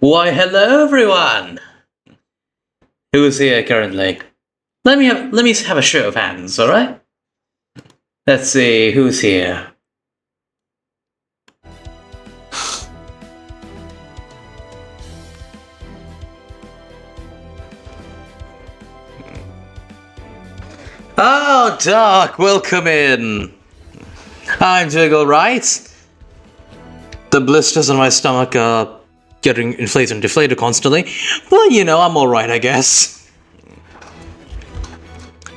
Why, hello everyone! Who's here currently? Let me have a show of hands, alright? Let's see who's here. Oh, Doc, welcome in. I'm doing alright. The blisters on my stomach are getting inflated and deflated constantly, but you know, I'm alright, I guess.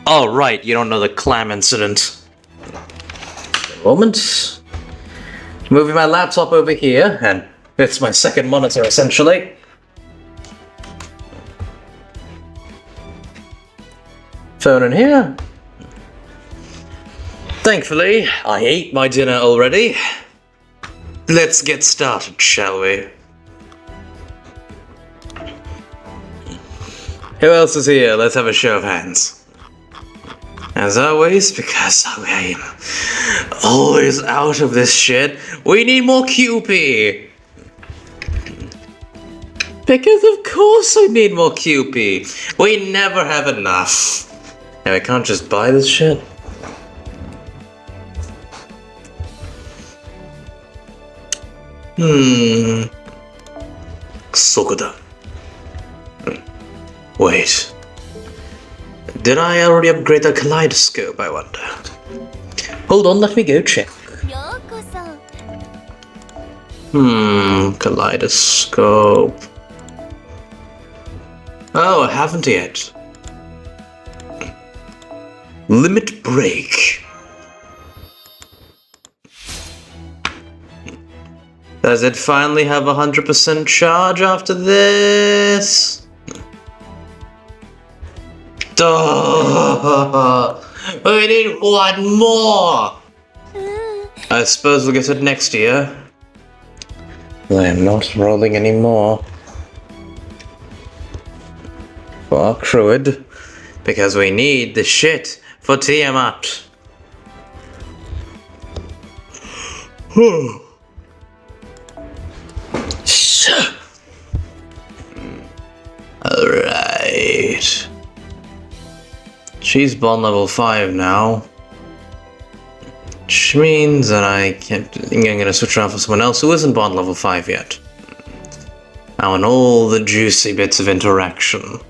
Oh, right, you don't know the clam incident. A moment. Moving my laptop over here, and it's my second monitor, essentially. Phone in here. Thankfully, I ate my dinner already. Let's get started, shall we? Who else is here? Let's have a show of hands. As always, because I'm always out of this shit, we need more QP! Because of course I need more QP! We never have enough. And I can't just buy this shit? Sokuda. Wait. Did I already upgrade the kaleidoscope, I wonder? Hold on, let me go check. Kaleidoscope. Oh, I haven't yet. Limit break. Does it finally have 100% charge after this? Duh. We need one more! I suppose we'll get it next year. I am not rolling anymore. For Cruid, because we need the shit for Tiamat. Alright. She's bond level 5 now. Which means that I think I'm gonna switch around for someone else who isn't bond level 5 yet. I want all the juicy bits of interaction.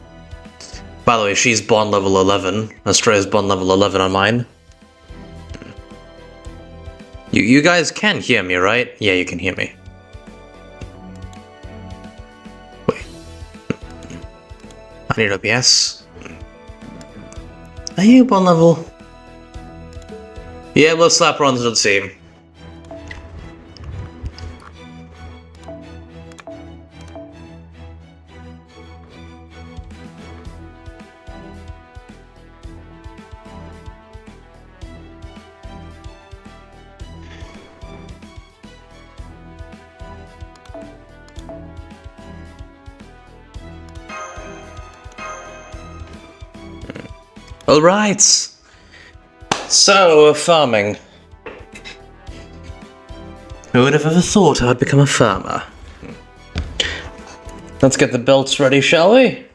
By the way, she's bond level 11. Australia's bond level 11 on mine. You guys can hear me, right? Yeah, you can hear me. Wait. I need OBS. Are you bond level? Yeah, we'll slap her onto the team. Alright. So, farming. Who would have ever thought I'd become a farmer? Let's get the belts ready, shall we?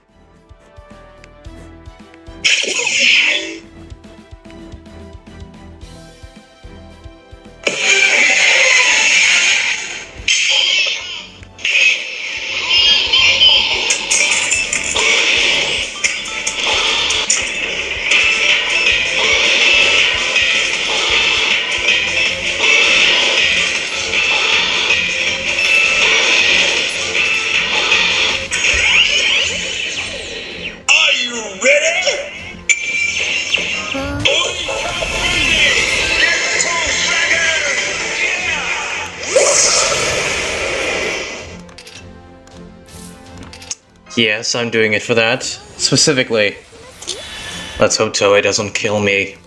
Yes, I'm doing it for that. Specifically. Let's hope Toei doesn't kill me.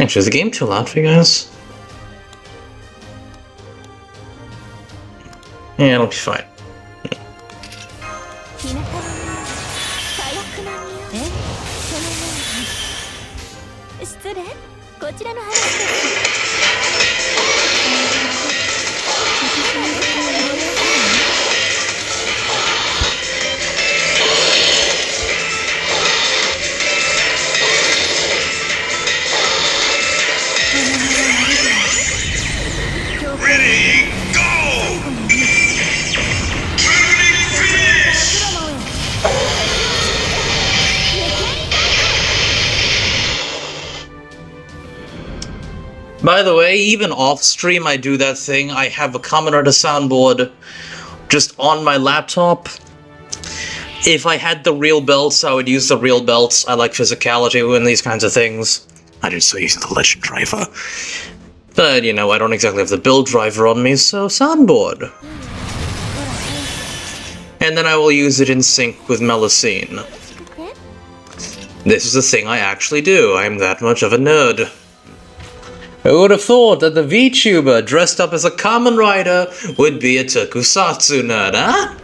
Actually, is the game too loud for you guys? Yeah, it'll be fine. By the way, even off-stream I do that thing. I have a Kamen Rider soundboard just on my laptop. If I had the real belts, I would use the real belts. I like physicality in these kinds of things. I just so use the Legend driver. But, you know, I don't exactly have the build driver on me, so soundboard. And then I will use it in sync with Melusine. This is a thing I actually do. I'm that much of a nerd. Who would have thought that the VTuber dressed up as a Kamen Rider would be a Tokusatsu nerd, huh?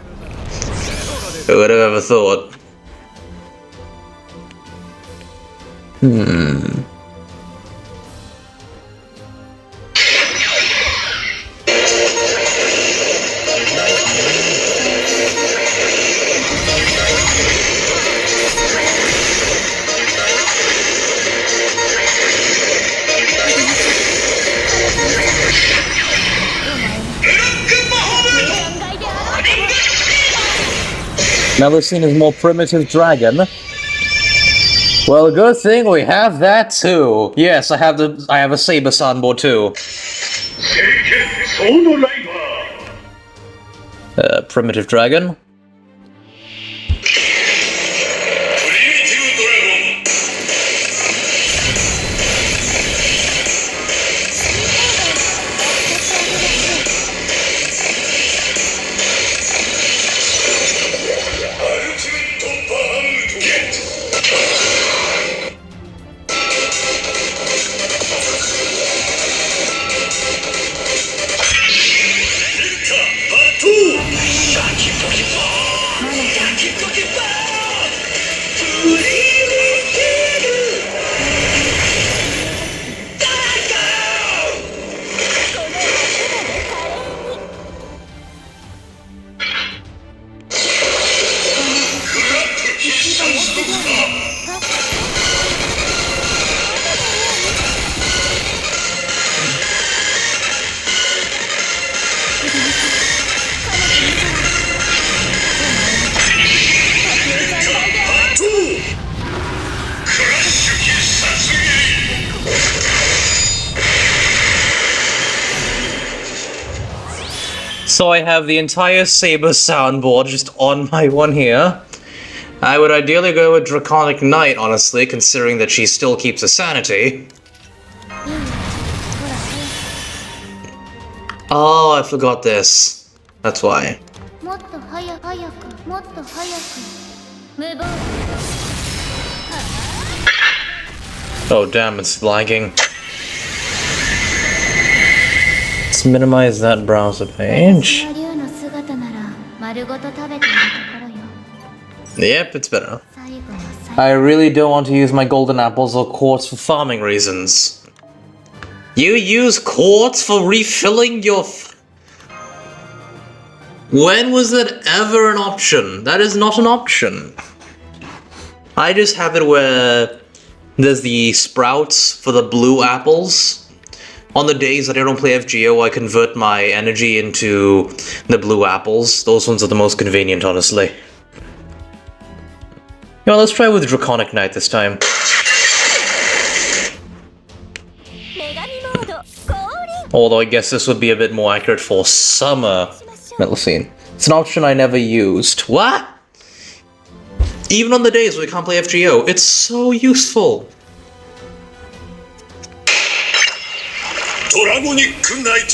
Who would have ever thought? Melusine is more primitive dragon. Well, good thing we have that too. Yes, I have a Saber soundboard too. Primitive dragon. So I have the entire Saber soundboard just on my one here. I would ideally go with Draconic Knight, honestly, considering that she still keeps a sanity. Oh, I forgot this. That's why. Oh damn, it's lagging. Let's minimize that browser page. Yep, it's better. I really don't want to use my golden apples or quartz for farming reasons. You use quartz for refilling your when was that ever an option? That is not an option. I just have it where there's the sprouts for the blue apples. On the days that I don't play FGO, I convert my energy into the blue apples. Those ones are the most convenient, honestly. You know, let's try with Draconic Knight this time. Although I guess this would be a bit more accurate for summer Melusine. It's an option I never used. What? Even on the days when we can't play FGO, it's so useful. Draconic Knight.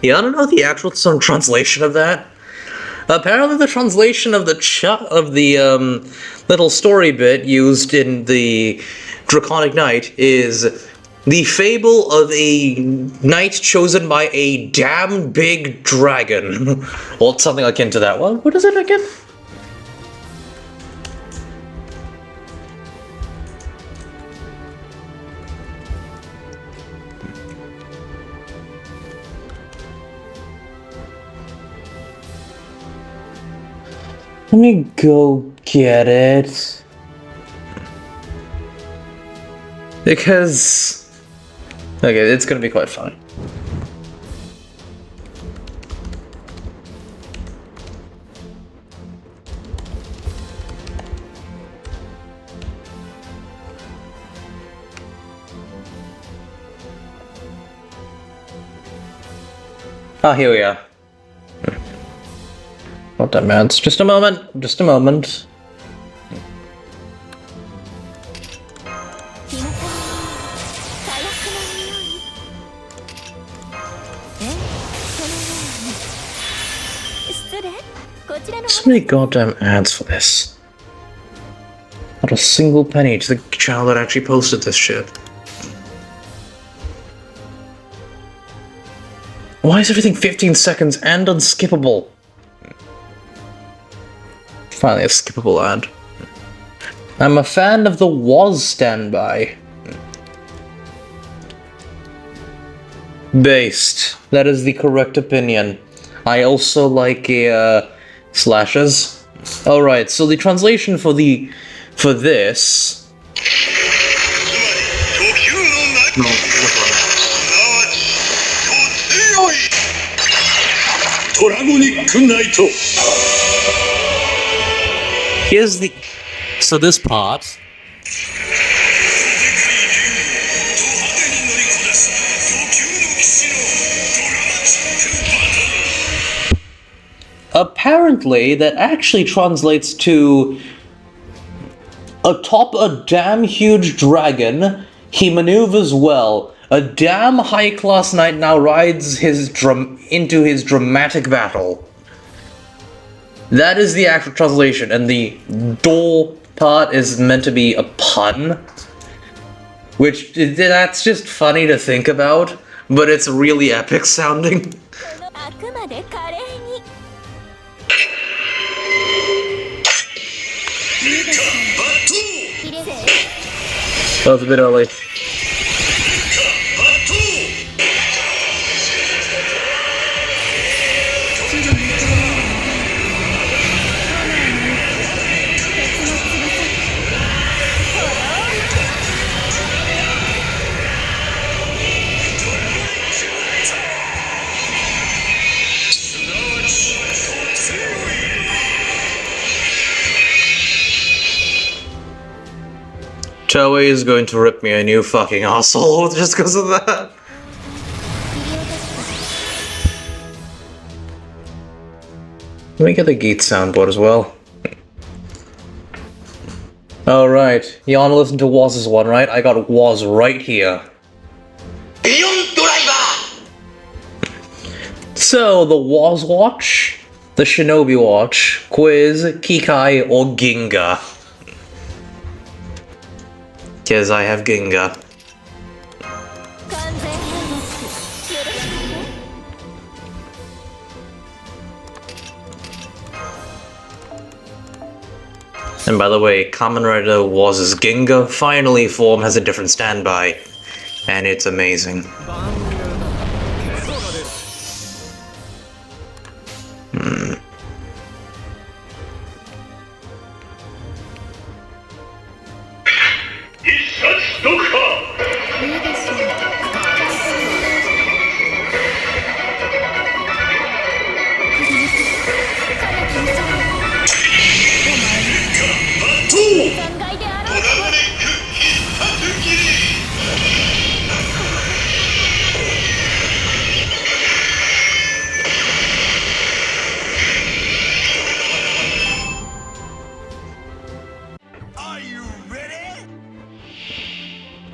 Yeah, I don't know the actual translation of that. Apparently, the translation of the little story bit used in the Draconic Knight is the fable of a knight chosen by a damn big dragon, or something akin to that. What is it again? Let me go get it. Because... okay, it's gonna be quite fun. Ah, here we are. What that meant. Just a moment. Just a moment. So many goddamn ads for this. Not a single penny to the child that actually posted this shit. Why is everything 15 seconds and unskippable? Finally, a skippable ad. I'm a fan of the was standby. Based. That is the correct opinion. I also like slashes. Alright, so the translation for this. No, this one. Here's the. So this part. Apparently, that actually translates to atop a damn huge dragon, he maneuvers well. A damn high-class knight now rides into his dramatic battle. That is the actual translation, and the door part is meant to be a pun. Which, that's just funny to think about, but it's really epic sounding. That was a bit early. Toei is going to rip me a new fucking asshole just because of that. Let me get the Geet soundboard as well. Alright, you wanna listen to Waz's one, right? I got Waz right here. So, the Waz Watch, the Shinobi Watch, Quiz, Kikai, or Ginga. Because I have Ginga. And by the way, Kamen Rider Waz's Ginga finally form has a different standby. And it's amazing.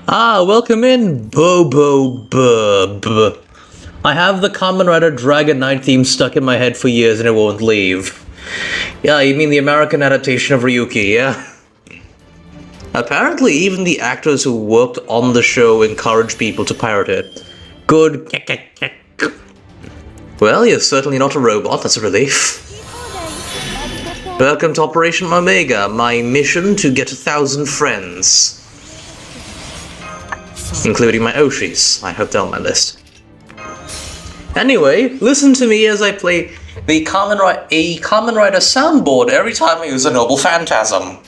Ah, welcome in, Bobo Bub. I have the Kamen Rider Dragon Knight theme stuck in my head for years and it won't leave. Yeah, you mean the American adaptation of Ryuki, yeah? Apparently, even the actors who worked on the show encouraged people to pirate it. Good. Well, you're certainly not a robot, that's a relief. Welcome to Operation Omega, my mission to get 1,000 friends. Including my Oshis. I hope they're on my list. Anyway, listen to me as I play a Kamen Rider soundboard every time I use a Noble Phantasm.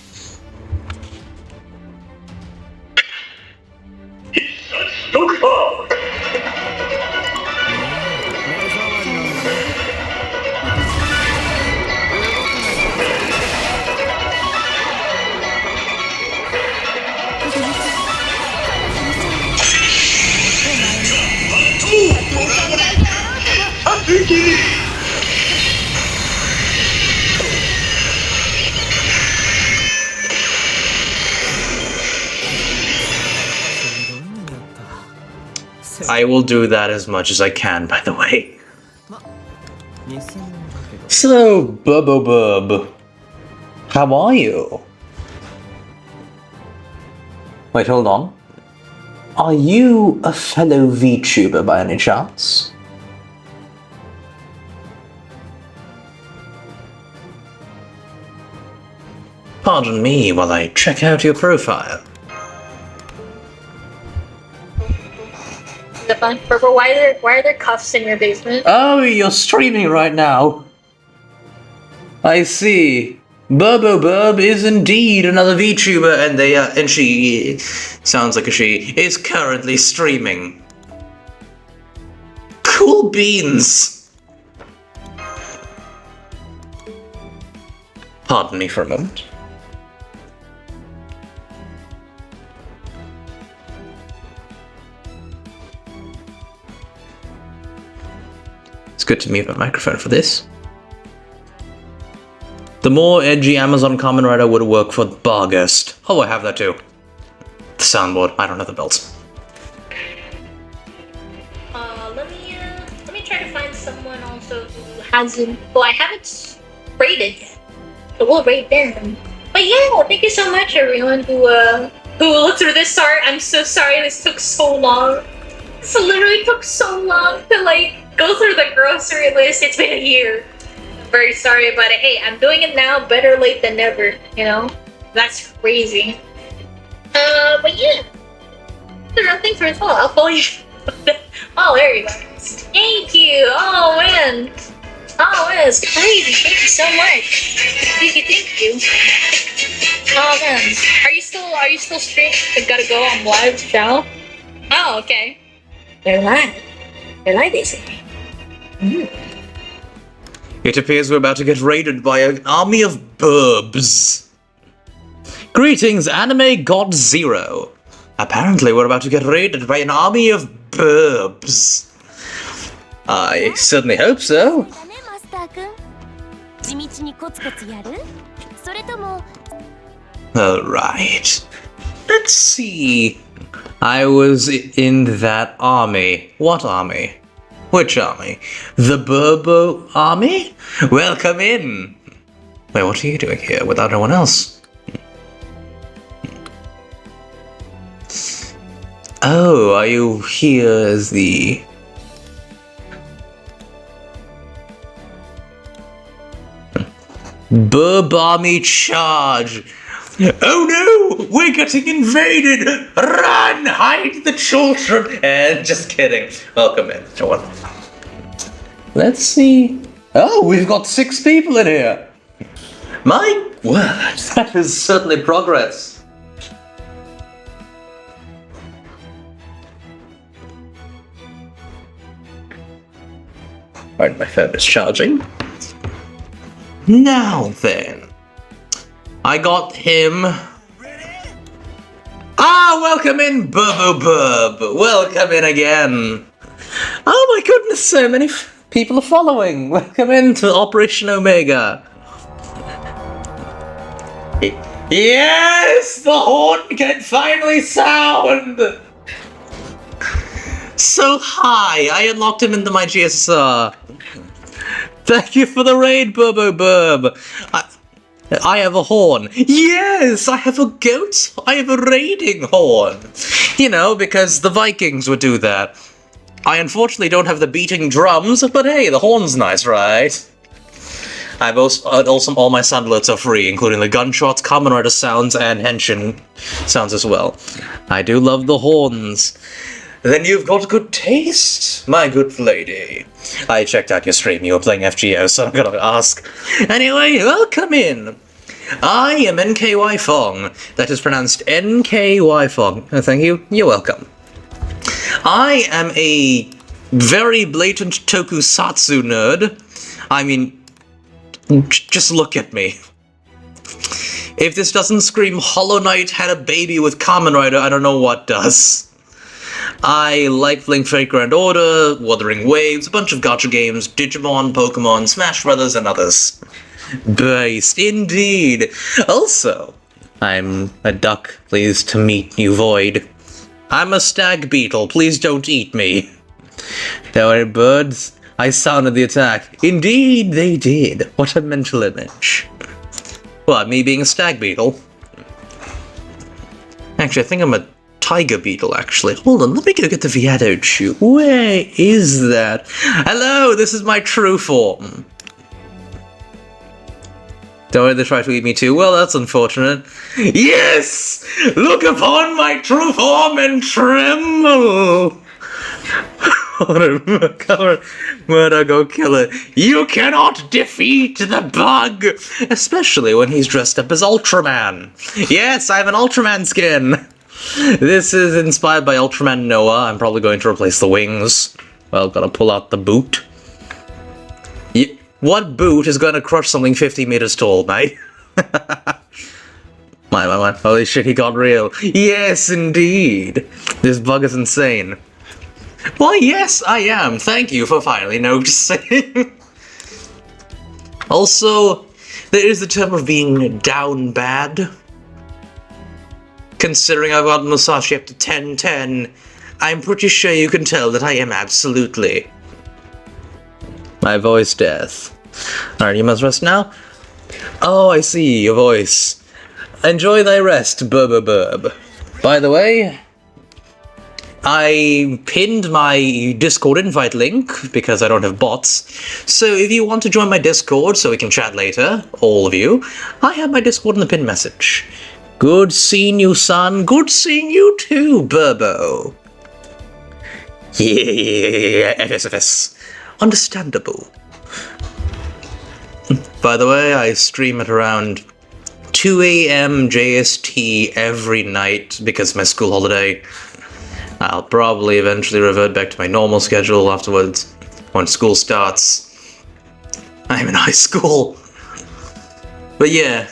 I will do that as much as I can, by the way. So, Bub, how are you? Wait, hold on. Are you a fellow VTuber by any chance? Pardon me while I check out your profile. Purple, why are there cuffs in your basement? Oh, you're streaming right now. I see. Bub is indeed another VTuber, and she sounds like a she is currently streaming. Cool beans. Pardon me for a moment. It's good to mute my microphone for this. The more edgy Amazon Kamen Rider would work for Bargest. Oh, I have that too. The soundboard. I don't have the belts. Let me try to find someone also who hasn't. Well, I haven't rated yet. So we'll rate them. But yeah, thank you so much, everyone who looked through this. Sorry, I'm so sorry this took so long. This literally took so long to go through the grocery list. It's been a year. Very sorry about it. Hey, I'm doing it now. Better late than never, you know? That's crazy. But yeah. Thanks for as well. I'll follow you. Oh, there you go. Thank you. Oh, man. Oh, man, it's crazy. Thank you so much. Thank you. Oh, man. Are you still streaming? I gotta go on live channel? Oh, okay. They're live. They say. It appears we're about to get raided by an army of burbs. Greetings, Anime God Zero. Apparently we're about to get raided by an army of burbs. I certainly hope so. Alright. Let's see. I was in that army. What army? Which army? The Burbo army? Welcome in! Wait, what are you doing here without anyone else? Oh, are you here as the... Burb Army Charge! Oh no! We're getting invaded! Run! Hide the children! And just kidding. Welcome in, everyone. Let's see. Oh, we've got 6 people in here. My word, that is certainly progress. Alright, my phone is charging. Now then. I got him. Ah, welcome in, Burbo Burb. Welcome in again. Oh my goodness, so many people are following. Welcome into Operation Omega. Yes, the horn can finally sound. So hi, I unlocked him into my GSR. Thank you for the raid, Burbo Burb. I have a horn. Yes, I have a goat. I have a raiding horn. You know, because the Vikings would do that. I unfortunately don't have the beating drums, but hey, the horn's nice, right? I've also all my sound alerts are free, including the gunshots, Kamen Rider sounds, and henshin sounds as well. I do love the horns. Then you've got good taste, my good lady. I checked out your stream, you were playing FGO, so I'm gonna ask. Anyway, welcome in. I am NKY Fong. That is pronounced NKY Fong. Oh, thank you. You're welcome. I am a very blatant tokusatsu nerd. I mean, just look at me. If this doesn't scream Hollow Knight had a baby with Kamen Rider, I don't know what does. I like playing Fate Grand Order, Wuthering Waves, a bunch of gacha games, Digimon, Pokemon, Smash Brothers, and others. Based, indeed. Also, I'm a duck pleased to meet you, Void. I'm a stag beetle. Please don't eat me. Don't worry, birds. I sounded the attack. Indeed, they did. What a mental image. What, me being a stag beetle? Actually, I think I'm a tiger beetle, actually. Hold on, let me go get the Viado chew. Where is that? Hello, this is my true form. Don't worry, they try to eat me too. Well, that's unfortunate. Yes! Look upon my true form and tremble! Come on, Murder, go kill it. You cannot defeat the bug! Especially when he's dressed up as Ultraman. Yes, I have an Ultraman skin! This is inspired by Ultraman Noah. I'm probably going to replace the wings. Well, gotta pull out the boot. What boot is gonna crush something 50 meters tall, mate? My. Holy shit, he got real. Yes, indeed. This bug is insane. Why, yes, I am. Thank you for finally noticing. Also, there is the term of being down bad. Considering I've got Musashi up to 10-10, I'm pretty sure you can tell that I am absolutely. My voice death. Alright, you must rest now? Oh, I see, your voice. Enjoy thy rest, burb. By the way, I pinned my Discord invite link because I don't have bots. So if you want to join my Discord so we can chat later, all of you, I have my Discord in the pinned message. Good seeing you, son. Good seeing you too, Burbo. Yeah, FSFS. Understandable. By the way, I stream at around 2 a.m. JST every night because of my school holiday. I'll probably eventually revert back to my normal schedule afterwards when school starts. I'm in high school. But yeah.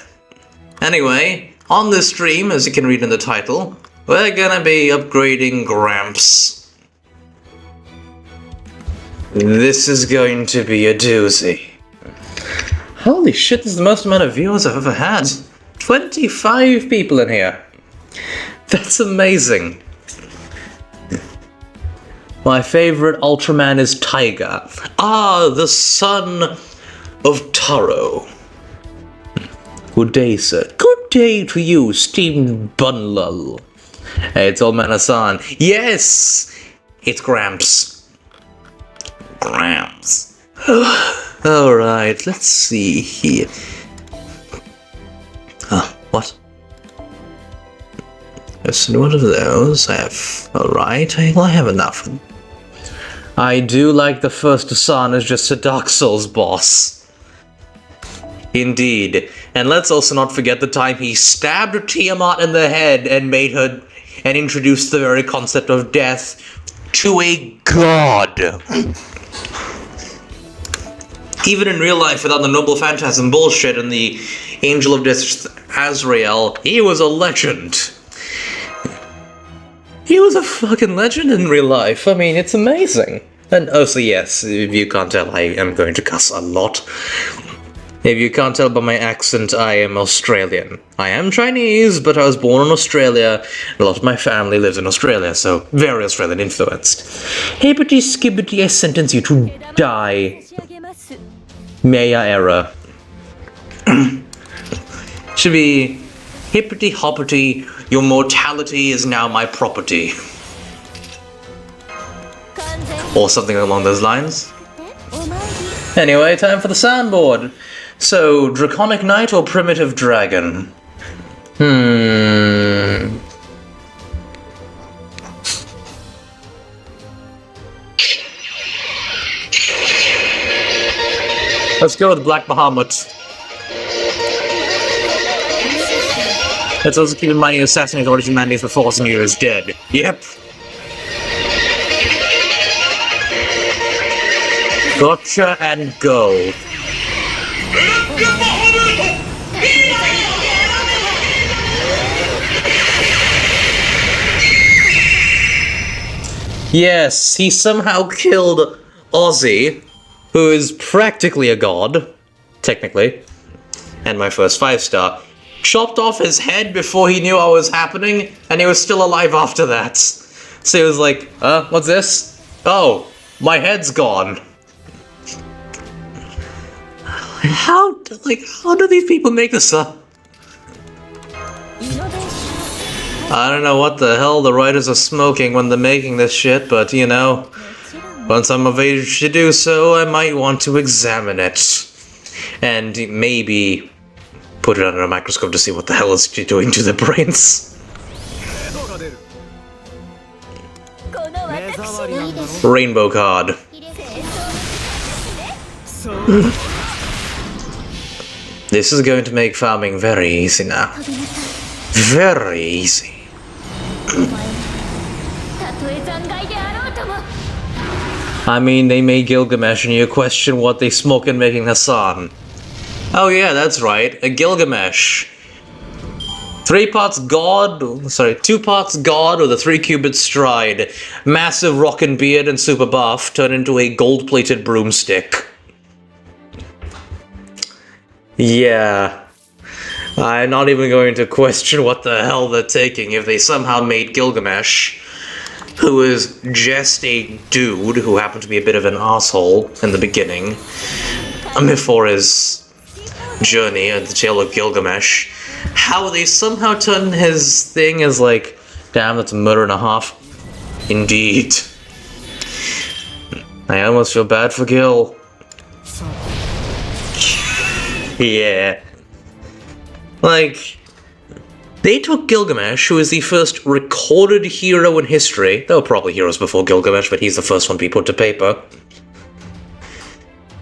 Anyway, on this stream, as you can read in the title, we're gonna be upgrading Gramps. This is going to be a doozy. Holy shit, this is the most amount of viewers I've ever had. 25 people in here. That's amazing. My favorite Ultraman is Tiger. Ah, the son of Taro. Good day, sir. Good day to you, steamed bunlul. Hey, it's Old Man Hassan. Yes! It's Gramps. Gramps. Alright, let's see here. What? Yes, one of those I have. Alright, I have enough. I do like the first Hassan is just a Dark Souls boss. Indeed. And let's also not forget the time he stabbed Tiamat in the head and made her and introduced the very concept of death to a god. Even in real life, without the Noble Phantasm bullshit and the Angel of Death Azrael, he was a legend. He was a fucking legend in real life. I mean, it's amazing. And also, yes, if you can't tell, I am going to cuss a lot. If you can't tell by my accent, I am Australian. I am Chinese, but I was born in Australia. A lot of my family lives in Australia, so very Australian influenced. Hippity skibbity, I sentence you to die. Maya era. Should be hippity hoppity, your mortality is now my property. Or something along those lines. Anyway, time for the soundboard. So, Draconic Knight or Primitive Dragon? Let's go with Black Bahamut. Let's also keep in mind you assassinate all humanities before Senior is dead. Yep. Gotcha and go. Yes, he somehow killed Ozzy, who is practically a god, technically, and my first 5-star. Chopped off his head before he knew what was happening, and he was still alive after that. So he was like, what's this? Oh, my head's gone. How do these people make this up? I don't know what the hell the writers are smoking when they're making this shit, but you know, once I'm of age to do so, I might want to examine it. And maybe put it under a microscope to see what the hell it's doing to their brains. Rainbow card. This is going to make farming very easy now. Very easy. I mean, they made Gilgamesh and you question what they smoke in making Hassan. Oh yeah, that's right, a Gilgamesh. 2 parts god with a 3-cubit stride, massive rockin' beard and super buff turned into a gold-plated broomstick. Yeah. I'm not even going to question what the hell they're taking if they somehow made Gilgamesh, who is just a dude who happened to be a bit of an asshole in the beginning, before his journey at the Tale of Gilgamesh, how they somehow turn his thing as like, damn, that's a murder and a half. Indeed. I almost feel bad for Gil. Yeah. Like, they took Gilgamesh, who is the first recorded hero in history. There were probably heroes before Gilgamesh, but he's the first one to be put to paper.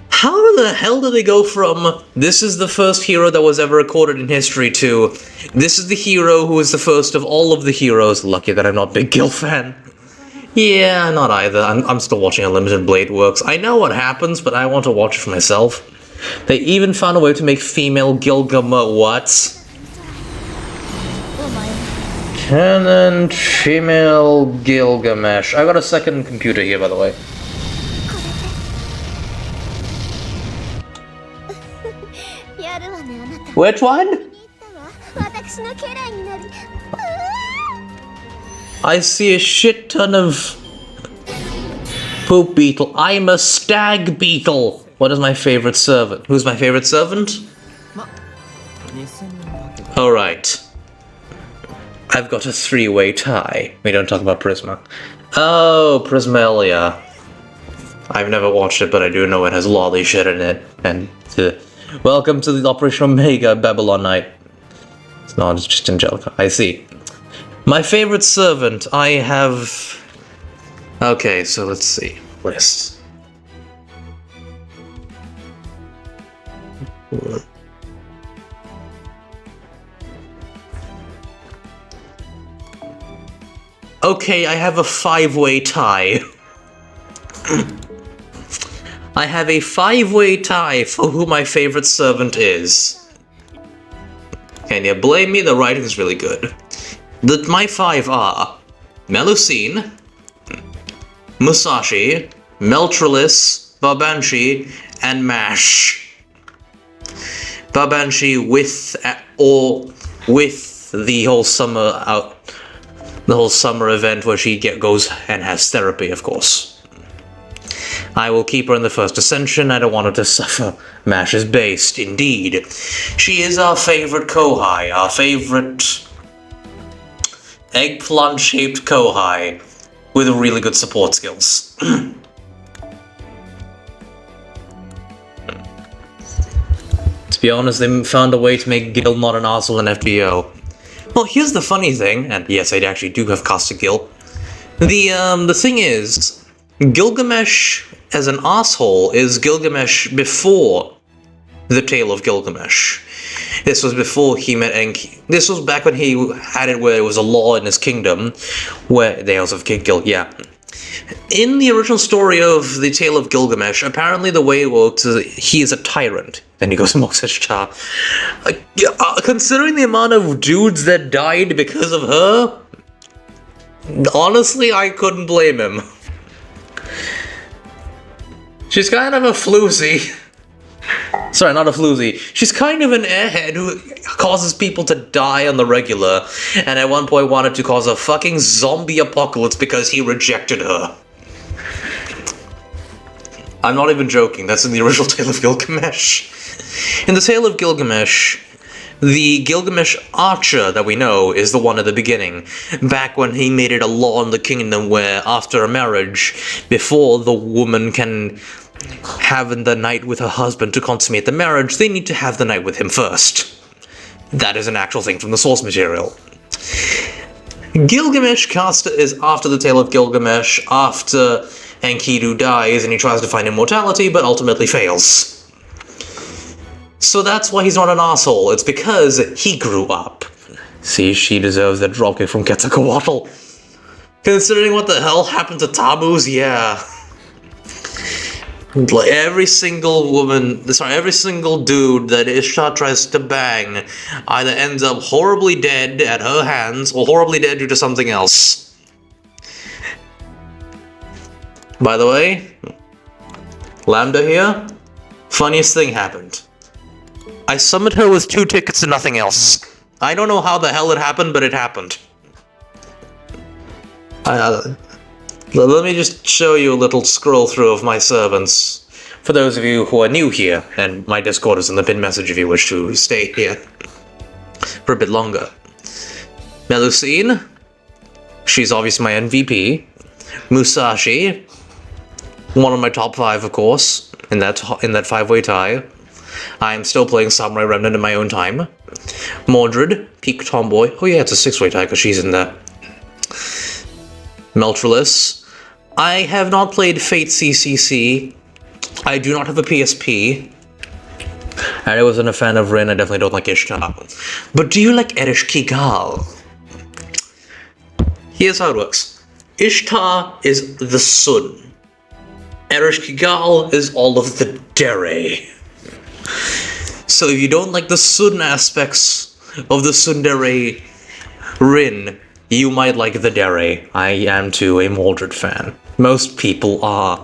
How the hell do they go from, this is the first hero that was ever recorded in history, to, this is the hero who is the first of all of the heroes? Lucky that I'm not a big Gil fan. Yeah, not either. I'm still watching Unlimited Blade Works. I know what happens, but I want to watch it for myself. They even found a way to make female Gilgamesh what? Canon female Gilgamesh. I got a second computer here, by the way. Which one? I see a shit ton of poop beetle. I'm a stag beetle. What is my favorite servant? Who's my favorite servant? Alright. I've got a 3-way tie. We don't talk about Prisma. Oh, Prismalia. I've never watched it, but I do know it has lolly shit in it. And welcome to the Operation Omega Babylon Night. It's not, it's just Angelica. I see. My favorite servant, I have... Okay, so let's see. List. Okay, I have a 5-way tie. I have a 5-way tie for who my favorite servant is. Can you blame me? The writing is really good. My 5 are Melusine, Musashi, Meltralis, Barbanshi, and Mash. Barbanshi with the whole summer event where she goes and has therapy, of course. I will keep her in the first ascension. I don't want her to suffer. Mash is based, indeed. She is our favorite Kohai, our favorite eggplant-shaped Kohai with really good support skills. To be honest, they found a way to make Gil not an arsehole in FGO. Well, here's the funny thing, and yes, I actually do have casted Gil. The thing is, Gilgamesh as an asshole is Gilgamesh before the Tale of Gilgamesh. This was before he met Enki. This was back when he had it where it was a law in his kingdom, where they also have Gil, yeah. In the original story of the Tale of Gilgamesh, apparently the way it works is he is a tyrant. Then he goes to Moksha. Considering the amount of dudes that died because of her, honestly, I couldn't blame him. She's kind of a floozy. Sorry, not a floozy. She's kind of an airhead who causes people to die on the regular, and at one point wanted to cause a fucking zombie apocalypse because he rejected her. I'm not even joking, that's in the original Tale of Gilgamesh. In the Tale of Gilgamesh, the Gilgamesh archer that we know is the one at the beginning, back when he made it a law in the kingdom where after a marriage, before the woman can have the night with her husband to consummate the marriage, they need to have the night with him first. That is an actual thing from the source material. Gilgamesh cast is after the Tale of Gilgamesh, after Enkidu dies and he tries to find immortality but ultimately fails. So that's why he's not an asshole. It's because he grew up. See, she deserves that dropkick from Quetzalcoatl. Considering what the hell happened to Tammuz, yeah. Like every single dude that Ishtar tries to bang either ends up horribly dead at her hands or horribly dead due to something else. By the way, Lambda here, funniest thing happened. I summoned her with 2 tickets and nothing else. I don't know how the hell it happened, but it happened. Let me just show you a little scroll through of my servants. For those of you who are new here, and my Discord is in the pinned message if you wish to stay here for a bit longer. Melusine, she's obviously my MVP. Musashi, one of my top 5 of course, in that 5-way tie. I'm still playing Samurai Remnant in my own time. Mordred, peak tomboy. Oh yeah, it's a 6-way tie because she's in there. Meltralis. I have not played Fate CCC. I do not have a PSP. I wasn't a fan of Rin, I definitely don't like Ishtar. But do you like Erish Kigal? Here's how it works. Ishtar is the sun. Erish Kigal is all of the Dere. So if you don't like the sun aspects of the Tsundere Rin, you might like the Dere. I am too a Mordred fan. Most people are.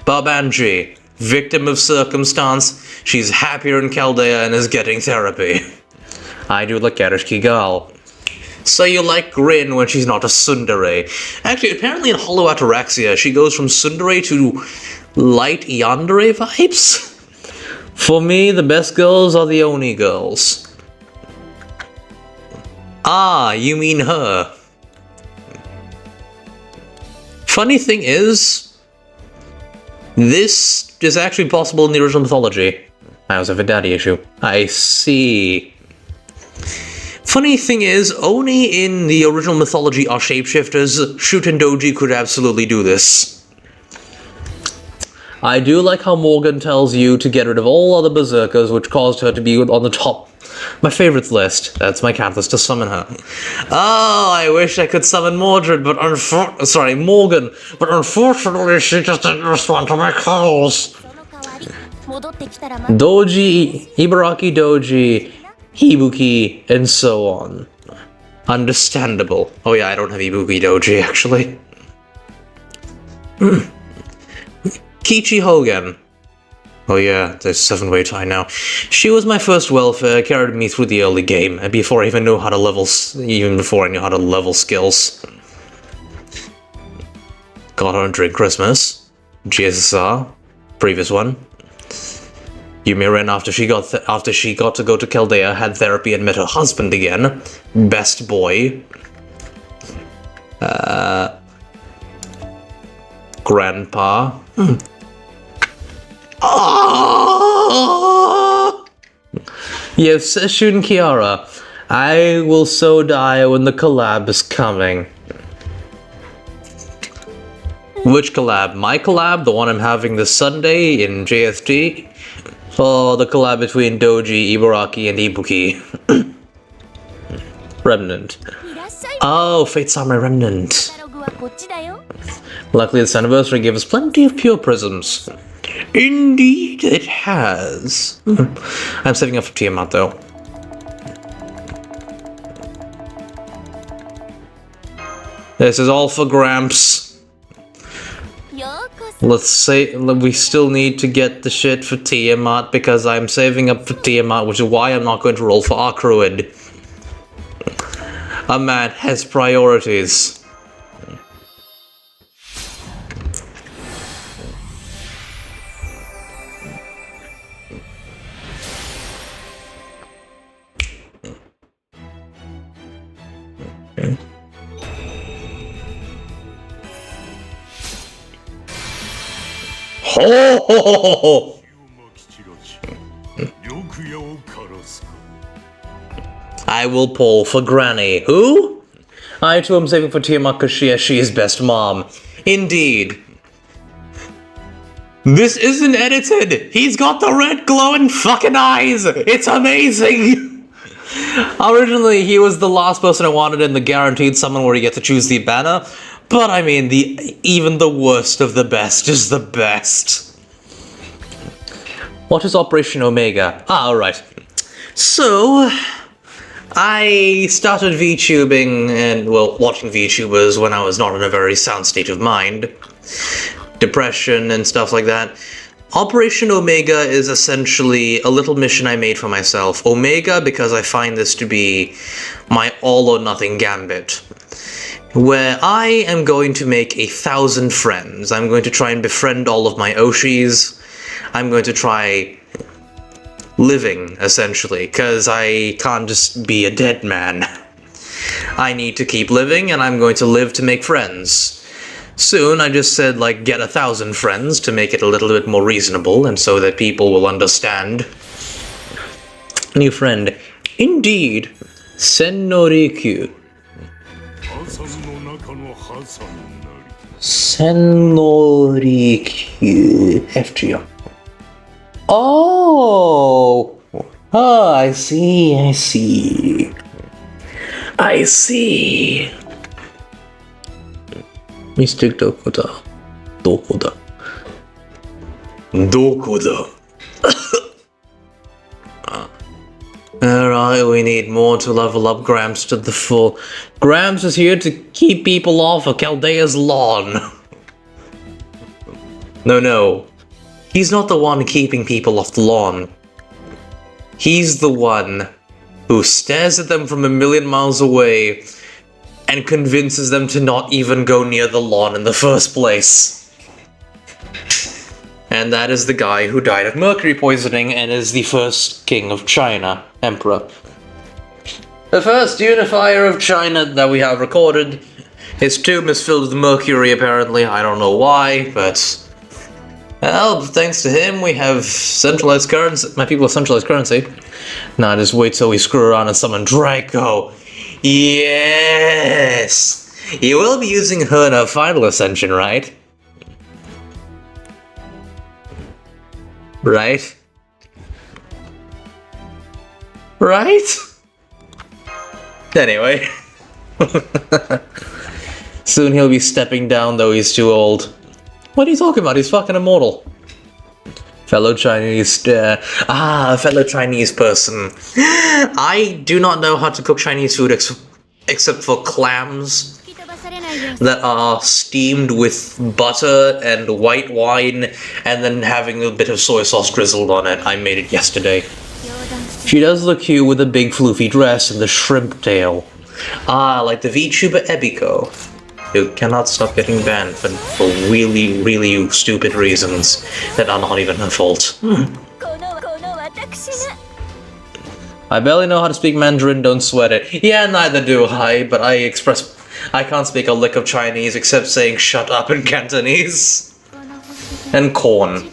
Babanji, victim of circumstance, she's happier in Chaldea and is getting therapy. I do like Erish Kigal. So you like Rin when she's not a Tsundere. Actually, apparently in Hollow Ataraxia, she goes from Tsundere to light yandere vibes. For me, the best girls are the Oni girls. Ah, you mean her. Funny thing is, this is actually possible in the original mythology. I also have a daddy issue. I see. Funny thing is, Oni in the original mythology are shapeshifters. Shuten Doji could absolutely do this. I do like how Morgan tells you to get rid of all other berserkers, which caused her to be on the top. My favorites list. That's my catalyst to summon her. Oh, I wish I could summon Mordred, but Morgan, but unfortunately she just didn't respond to my calls. Doji, Ibaraki Doji, Ibuki, and so on. Understandable. Oh yeah, I don't have Ibuki Doji, actually. Kichi Hogan. Oh yeah, there's 7-way tie now. She was my first welfare, carried me through the early game, and before I even knew how to level, skills. Got her during Christmas. GSSR, previous one. Yumi Ren after she got to go to Chaldea, had therapy and met her husband again. Best boy. Grandpa. Yes, Shun Kiara. I will so die when the collab is coming. Which collab? My collab? The one I'm having this Sunday in JSD? Or the collab between Doji, Ibaraki, and Ibuki? Remnant. Oh, Fate Samurai Remnant. Luckily this anniversary gave us plenty of pure prisms. Indeed it has. I'm saving up for Tiamat though. This is all for Gramps. Let's say we still need to get the shit for Tiamat because I'm saving up for Tiamat, which is why I'm not going to roll for Akruid. A man has priorities. Ho ho ho ho ho! I will pull for Granny. Who? I too am saving for Tiamat because she is best mom. Indeed. This isn't edited! He's got the red glowing fucking eyes! It's amazing! Originally, he was the last person I wanted in the guaranteed summon where you get to choose the banner, but I mean, even the worst of the best is the best. What is Operation Omega? Ah, alright. So, I started VTubing and, well, watching VTubers when I was not in a very sound state of mind. Depression and stuff like that. Operation Omega is essentially a little mission I made for myself. Omega because I find this to be my all-or-nothing gambit, where I am going to make 1,000 friends. I'm going to try and befriend all of my Oshis. I'm going to try living, essentially, because I can't just be a dead man. I need to keep living, and I'm going to live to make friends. Soon, I just said, like, get 1,000 friends to make it a little bit more reasonable, and so that people will understand. New friend. Indeed. Sennorikyu. Sennorikyu. FGR. Oh! Oh, I see, I see. I see. Mr. Dokoda. Dokoda. Dokoda. Alright, we need more to level up Gramps to the full. Gramps is here to keep people off of Chaldea's lawn. No. He's not the one keeping people off the lawn. He's the one who stares at them from a million miles away and convinces them to not even go near the lawn in the first place. And that is the guy who died of mercury poisoning and is the first king of China, emperor. The first unifier of China that we have recorded. His tomb is filled with mercury, apparently. I don't know why, but... well, thanks to him, we have centralized currency. My people have centralized currency. Now just wait till we screw around and summon Draco. Yes! You will be using her in her final ascension, right? Right? Right? Anyway. Soon he'll be stepping down, though he's too old. What are you talking about? He's fucking immortal. Fellow Chinese, fellow Chinese person. I do not know how to cook Chinese food except for clams that are steamed with butter and white wine and then having a bit of soy sauce drizzled on it. I made it yesterday. She does look cute with a big floofy dress and the shrimp tail. Ah, like the VTuber Ebiko, who cannot stop getting banned for really, really stupid reasons that are not even her fault. I barely know how to speak Mandarin, don't sweat it. Yeah, neither do I, but I can't speak a lick of Chinese except saying shut up in Cantonese. And corn.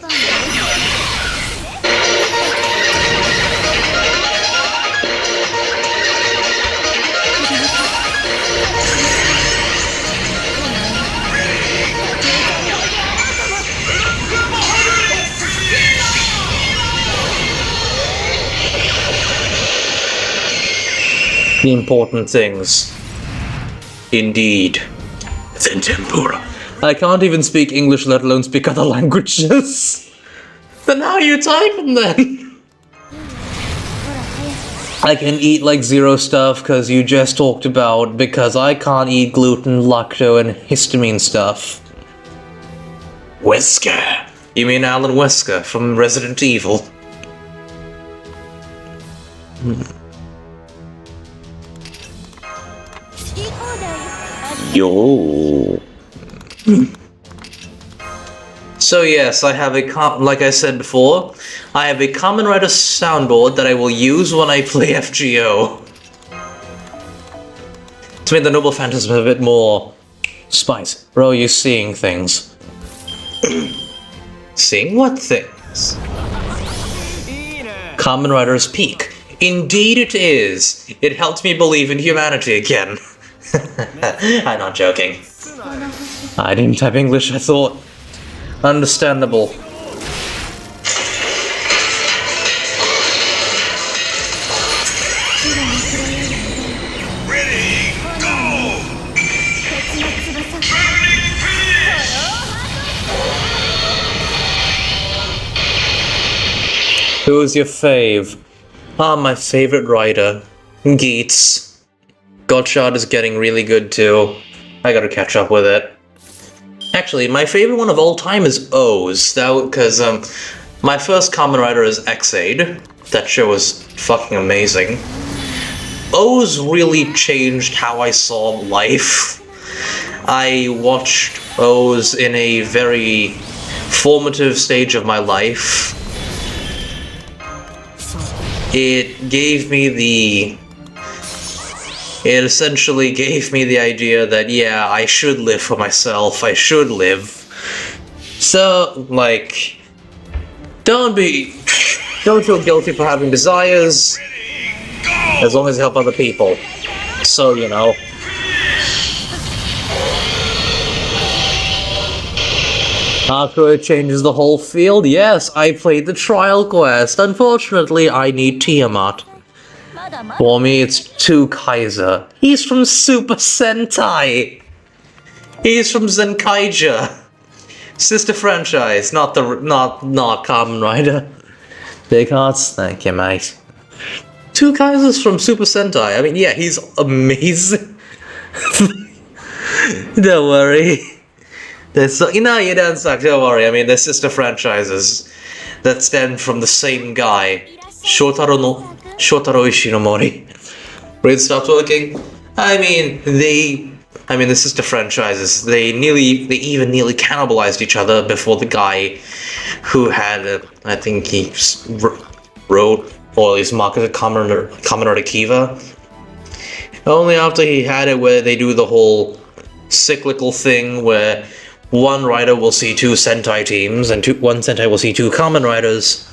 The important things. Indeed. Then tempura. I can't even speak English, let alone speak other languages. Then how are you typing then? I can eat like zero stuff because you just talked about because I can't eat gluten, lacto, and histamine stuff. Wesker. You mean Alan Wesker from Resident Evil? Yo. So yes, I have like I said before, I have a Kamen Rider soundboard that I will use when I play FGO. To make the Noble Phantasm a bit more spicy. Bro, you're seeing things. Seeing what things? Kamen Rider's Peak. Indeed it is. It helped me believe in humanity again. I'm not joking. I didn't type English, I thought. Understandable. Ready, go! Who's your fave? Ah, my favorite writer. Geets. Godshot is getting really good too. I gotta catch up with it. Actually, my favorite one of all time is O's. Because my first Kamen Rider is X-Aid. That show was fucking amazing. O's really changed how I saw life. I watched O's in a very formative stage of my life. It essentially gave me the idea that, yeah, I should live for myself, I should live. So, like, don't feel guilty for having desires, as long as you help other people. So, you know. After it changes the whole field, yes, I played the trial quest. Unfortunately, I need Tiamat. For me, it's 2 Kaiser. He's from Super Sentai. He's from Zenkaija. Sister franchise, not Kamen Rider. Big hearts, thank you, mate. 2 Kaisers from Super Sentai. I mean, yeah, he's amazing. Don't worry. You don't suck, don't worry. I mean, they're sister franchises that stem from the same guy. Shotaro Ishinomori. Brain stopped working. I mean, the sister franchises, they even nearly cannibalized each other before the guy who had, I think he wrote, or at least marketed Kamen Rider Kiva. Only after he had it where they do the whole cyclical thing where one writer will see 2 Sentai teams, and one Sentai will see 2 Kamen Riders,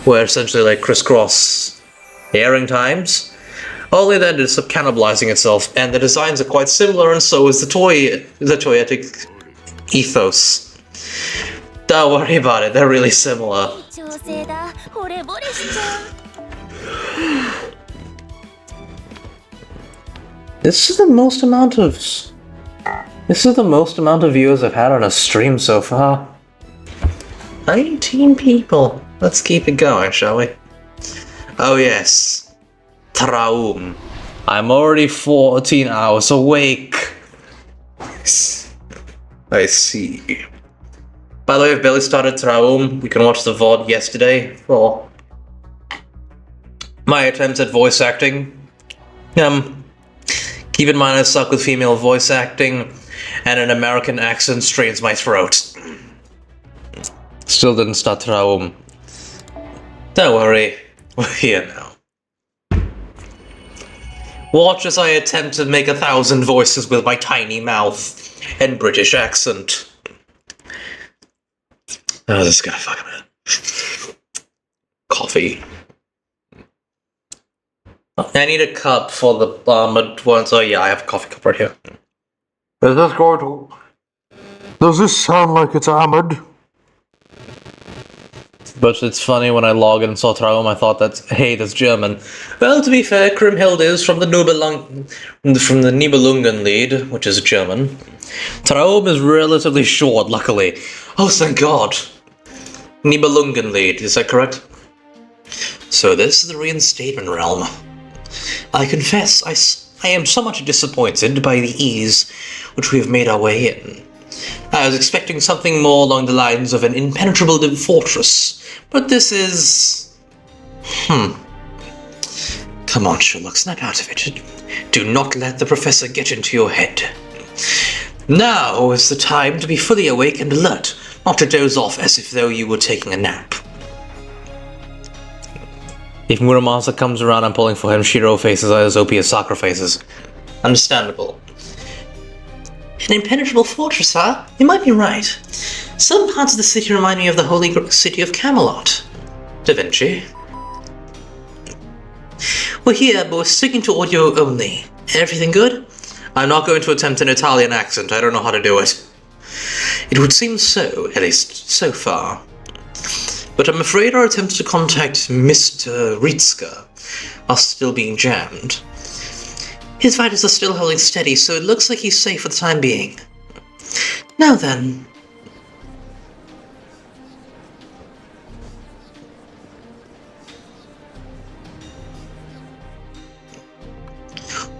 where essentially like crisscross airing times. Only then it's cannibalizing itself, and the designs are quite similar, and so is the toyetic ethos. Don't worry about it, they're really similar. This is the most amount of viewers I've had on a stream so far. 19 people. Let's keep it going, shall we? Oh yes. Traum. I'm already 14 hours awake. I see. By the way, I've barely started Traum. We can watch the VOD yesterday for my attempts at voice acting. Keep in mind I suck with female voice acting, and an American accent strains my throat. Still didn't start Traum. Don't worry, we're here now. Watch as I attempt to make 1,000 voices with my tiny mouth and British accent. Oh, this guy fucking man. Coffee. I need a cup for the armored one, so yeah, I have a coffee cup right here. Does this sound like it's armored? But it's funny, when I log in and saw Traum, I thought that's German. Well, to be fair, Kriemhild is from the Nibelungen Lied, which is German. Traum is relatively short, luckily. Oh, thank God. Nibelungen Lied, is that correct? So this is the reinstatement realm. I confess, I am somewhat disappointed by the ease which we have made our way in. I was expecting something more along the lines of an impenetrable fortress, but this is... Come on, Sherlock, snap out of it. Do not let the Professor get into your head. Now is the time to be fully awake and alert, not to doze off as if though you were taking a nap. If Muramasa comes around, I'm pulling for him. Shiro faces Zopia Sakura faces. Understandable. An impenetrable fortress, huh? You might be right. Some parts of the city remind me of the holy city of Camelot. Da Vinci. We're here, but we're sticking to audio only. Everything good? I'm not going to attempt an Italian accent. I don't know how to do it. It would seem so, at least so far. But I'm afraid our attempts to contact Mr. Ritska are still being jammed. His vitals are still holding steady, so it looks like he's safe for the time being. Now then.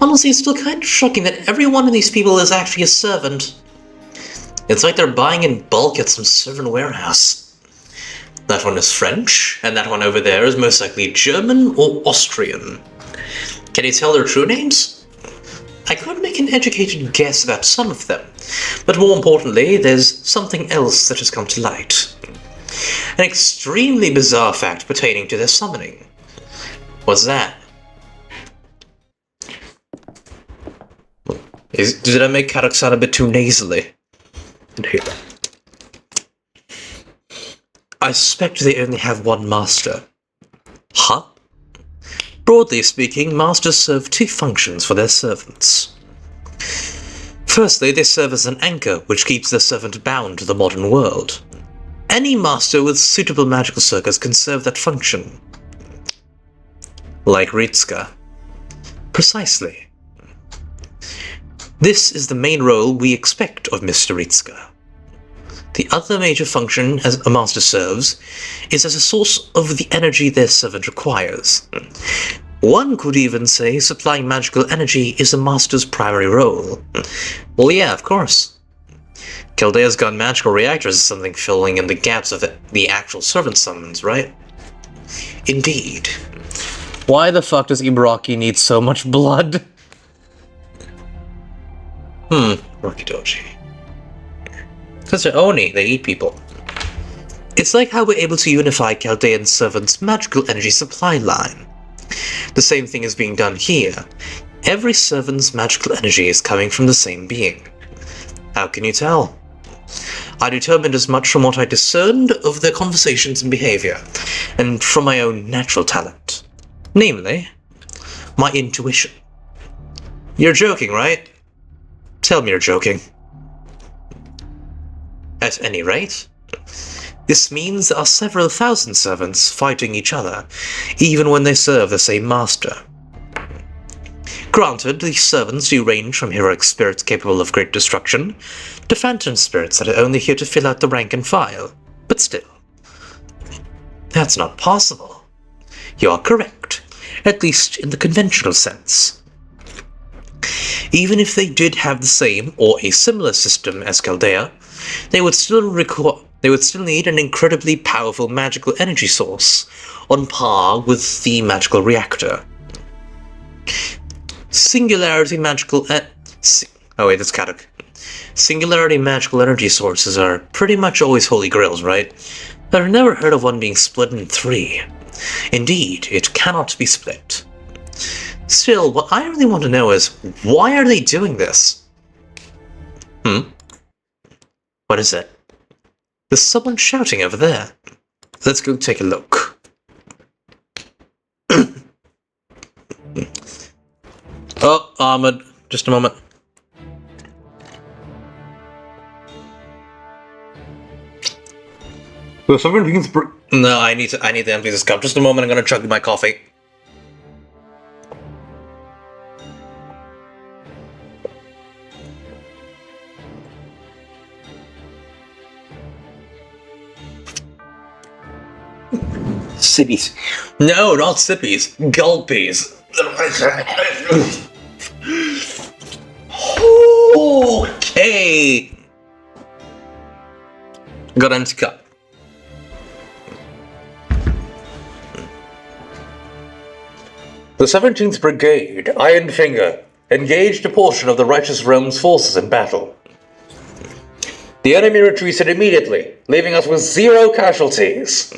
Honestly, it's still kind of shocking that every one of these people is actually a servant. It's like they're buying in bulk at some servant warehouse. That one is French, and that one over there is most likely German or Austrian. Can you tell their true names? I could make an educated guess about some of them, but more importantly, there's something else that has come to light. An extremely bizarre fact pertaining to their summoning. What's that? Did I make Kadok sound a bit too nasally? I suspect they only have one master. Huh? Broadly speaking, masters serve two functions for their servants. Firstly, they serve as an anchor which keeps their servant bound to the modern world. Any master with suitable magical circuits can serve that function. Like Ritska. Precisely. This is the main role we expect of Mr. Ritska. The other major function as a master serves is as a source of the energy their servant requires. One could even say supplying magical energy is a master's primary role. Well, yeah, of course. Chaldea's got magical reactors as something filling in the gaps of the actual servant summons, right? Indeed. Why the fuck does Ibaraki need so much blood? Rocky Doji. Because they're Oni, they eat people. It's like how we're able to unify Chaldean servants' magical energy supply line. The same thing is being done here. Every servant's magical energy is coming from the same being. How can you tell? I determined as much from what I discerned of their conversations and behavior, and from my own natural talent. Namely, my intuition. You're joking, right? Tell me you're joking. At any rate, this means there are several thousand servants fighting each other, even when they serve the same master. Granted, these servants do range from heroic spirits capable of great destruction, to phantom spirits that are only here to fill out the rank and file, but still. That's not possible. You are correct, at least in the conventional sense. Even if they did have the same or a similar system as Chaldea, they would still need an incredibly powerful magical energy source, on par with the magical reactor. Singularity magical that's Kadok. Singularity magical energy sources are pretty much always holy grails, right? But I've never heard of one being split in three. Indeed, it cannot be split. Still, what I really want to know is, why are they doing this? What is it? There's someone shouting over there. Let's go take a look. Oh, Ahmed, just a moment. Well, someone begins. No, I need to empty this cup. Just a moment. I'm gonna chug my coffee. Sippies. No, not sippies. Gulpies. Okay. Got an empty cup. The 17th Brigade, Iron Finger, engaged a portion of the Righteous Realm's forces in battle. The enemy retreated immediately, leaving us with 0 casualties.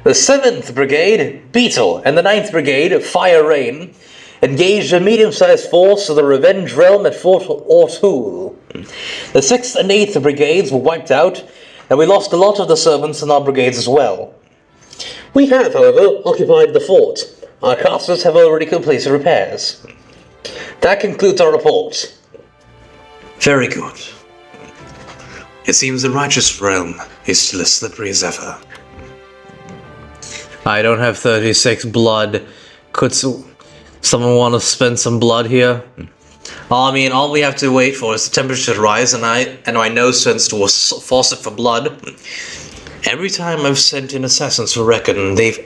The 7th Brigade, Beetle, and the 9th Brigade, Fire Rain, engaged a medium-sized force of the Revenge Realm at Fort O'Toole. The 6th and 8th Brigades were wiped out, and we lost a lot of the servants in our brigades as well. We have, however, occupied the fort. Our casters have already completed repairs. That concludes our report. Very good. It seems the Righteous Realm is still as slippery as ever. I don't have 36 blood. Could someone want to spend some blood here? I mean, all we have to wait for is the temperature to rise, and I know since to force it for blood. Every time I've sent in assassins for recon, they've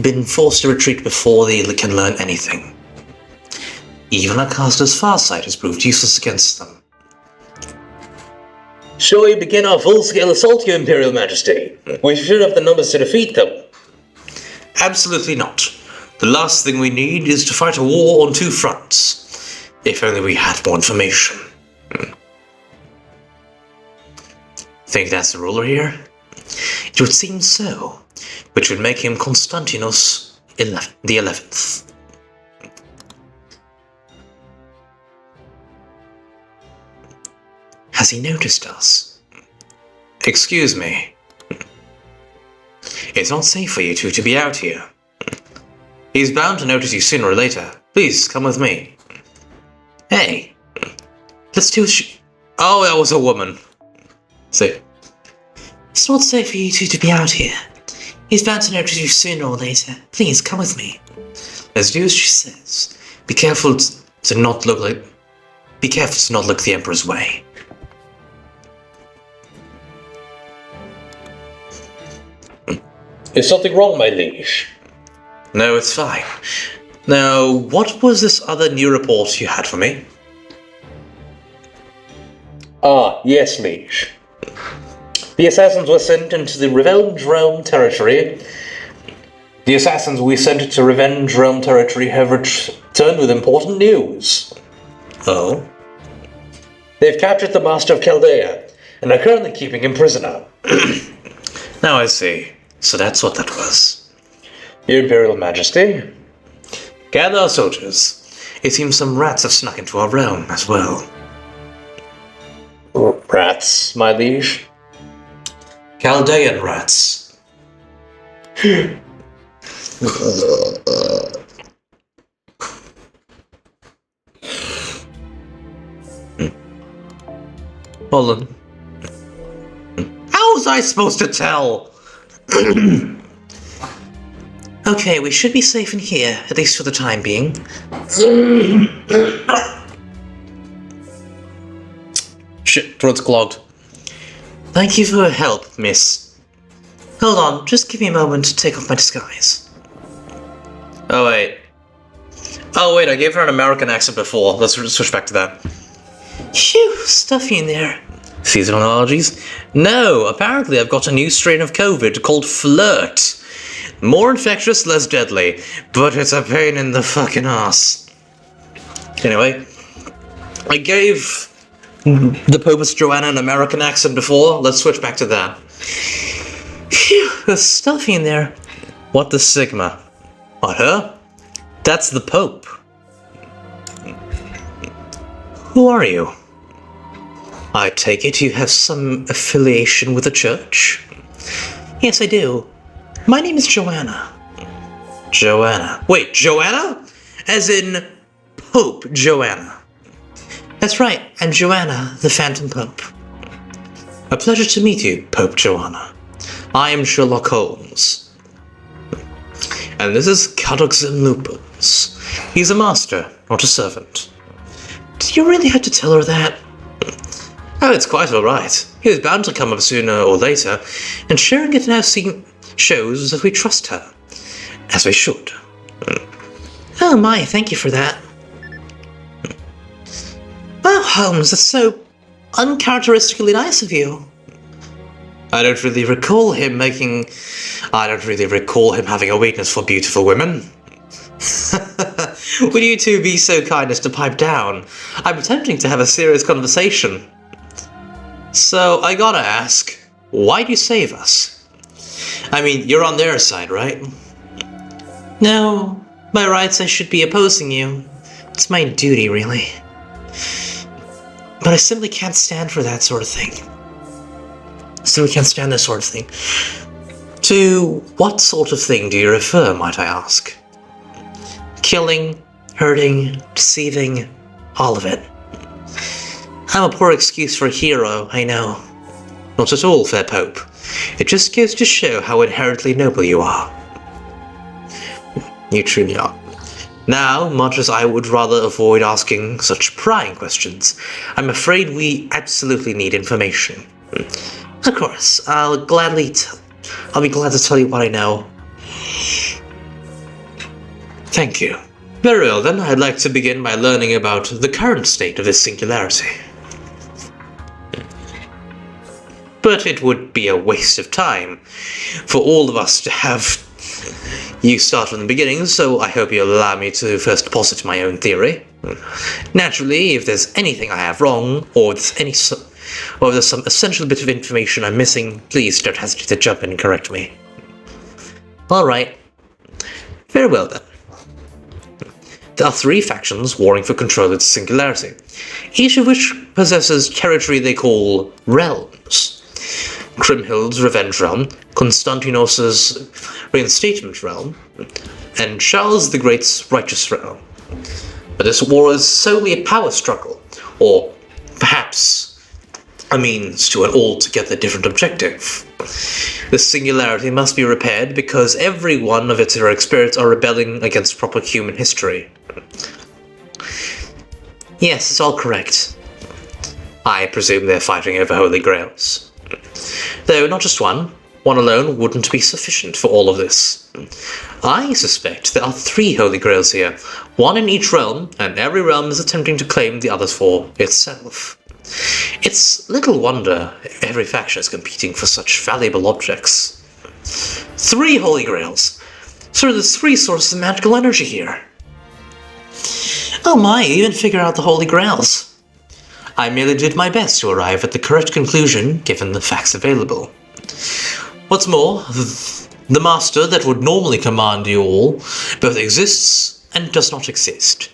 been forced to retreat before they can learn anything. Even our caster's farsight has proved useless against them. Shall we begin our full-scale assault, Your Imperial Majesty? We should have the numbers to defeat them. Absolutely not. The last thing we need is to fight a war on 2 fronts. If only we had more information. Think that's the ruler here? It would seem so, which would make him Constantinos the 11th. Has he noticed us? Excuse me. It's not safe for you two to be out here. He's bound to notice you sooner or later. Please, come with me. Hey, let's do Oh, that was a woman. See. It's not safe for you two to be out here. He's bound to notice you sooner or later. Please, come with me. Let's do as she says. Be careful to not look the Emperor's way. Is something wrong, my liege? No, it's fine. Now, what was this other new report you had for me? Ah, yes, liege. The assassins were sent into the Revenge Realm territory. The assassins we sent to Revenge Realm territory have returned with important news. Oh? They've captured the Master of Chaldea, and are currently keeping him prisoner. Now I see. So that's what that was. Your Imperial Majesty? Gather our soldiers. It seems some rats have snuck into our realm as well. Rats, my liege? Chaldean rats. Hold on. How was I supposed to tell? Okay, we should be safe in here, at least for the time being. Shit, throat's clogged. Thank you for your help, miss. Hold on, just give me a moment to take off my disguise. Oh, wait. I gave her an American accent before. Let's switch back to that. Phew, stuffy in there. Seasonal allergies? No, apparently I've got a new strain of COVID called Flirt. More infectious, less deadly, but it's a pain in the fucking ass. Anyway, I gave the Popus Joanna an American accent before. Let's switch back to that. Phew, there's stuffy in there. What the Sigma? What, her? That's the Pope. Who are you? I take it you have some affiliation with the church? Yes, I do. My name is Joanna. Joanna. Wait, Joanna? As in Pope Joanna. That's right, I'm Joanna, the Phantom Pope. A pleasure to meet you, Pope Joanna. I am Sherlock Holmes. And this is Cadoxim Lupus. He's a master, not a servant. Did you really have to tell her that? Oh, it's quite alright. He was bound to come up sooner or later, and sharing it now shows that we trust her. As we should. Oh my, thank you for that. Wow, Holmes, that's so uncharacteristically nice of you. I don't really recall him having a weakness for beautiful women. Would you two be so kind as to pipe down? I'm attempting to have a serious conversation. So, I gotta ask, why'd you save us? I mean, you're on their side, right? No, by rights I should be opposing you. It's my duty, really. But I simply can't stand for that sort of thing. Simply can't stand this sort of thing. To what sort of thing do you refer, might I ask? Killing, hurting, deceiving, all of it. I'm a poor excuse for a hero, I know. Not at all, fair Pope. It just goes to show how inherently noble you are. You truly are. Now, much as I would rather avoid asking such prying questions, I'm afraid we absolutely need information. Of course, I'll be glad to tell you what I know. Thank you. Very well then, I'd like to begin by learning about the current state of this singularity. But it would be a waste of time for all of us to have you start from the beginning, so I hope you'll allow me to first posit my own theory. Naturally, if there's anything I have wrong, or if there's some essential bit of information I'm missing, please don't hesitate to jump in and correct me. Alright. Very well then. There are 3 factions warring for control of the singularity, each of which possesses territory they call realms. Kriemhild's Revenge Realm, Constantinos' Reinstatement Realm, and Charles the Great's Righteous Realm. But this war is solely a power struggle, or perhaps a means to an altogether different objective. This singularity must be repaired because every one of its heroic spirits are rebelling against proper human history. Yes, it's all correct. I presume they're fighting over holy grails. Though not just one alone wouldn't be sufficient for all of this. I suspect there are 3 holy grails here, one in each realm, and every realm is attempting to claim the others for itself. It's little wonder every faction is competing for such valuable objects. 3 holy grails! So there's 3 sources of magical energy here. Oh my, you even figure out the holy grails. I merely did my best to arrive at the correct conclusion given the facts available. What's more, the master that would normally command you all both exists and does not exist.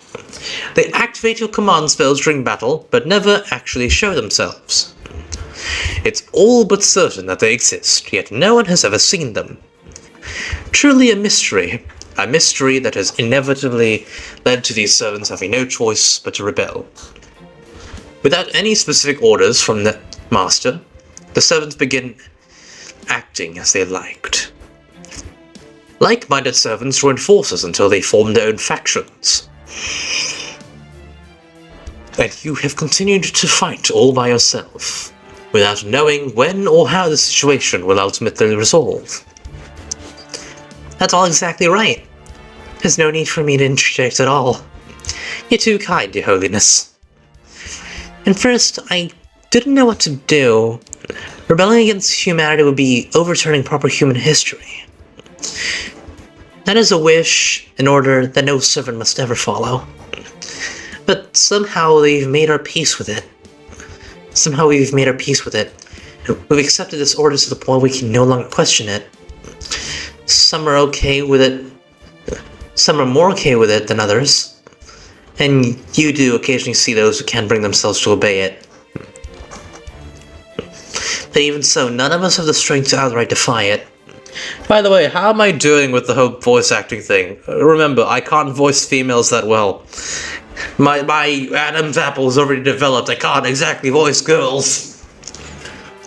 They activate your command spells during battle, but never actually show themselves. It's all but certain that they exist, yet no one has ever seen them. Truly a mystery that has inevitably led to these servants having no choice but to rebel. Without any specific orders from the master, the servants begin acting as they liked. Like-minded servants joined forces until they formed their own factions. And you have continued to fight all by yourself, without knowing when or how the situation will ultimately resolve. That's all exactly right. There's no need for me to interject at all. You're too kind, Your Holiness. And first, I didn't know what to do. Rebelling against humanity would be overturning proper human history. That is a wish, an order that no servant must ever follow. But somehow we've made our peace with it. We've accepted this order to the point we can no longer question it. Some are okay with it. Some are more okay with it than others. And you do occasionally see those who can't bring themselves to obey it. But even so, none of us have the strength to outright defy it. By the way, how am I doing with the whole voice acting thing? Remember, I can't voice females that well. My Adam's apple is already developed. I can't exactly voice girls.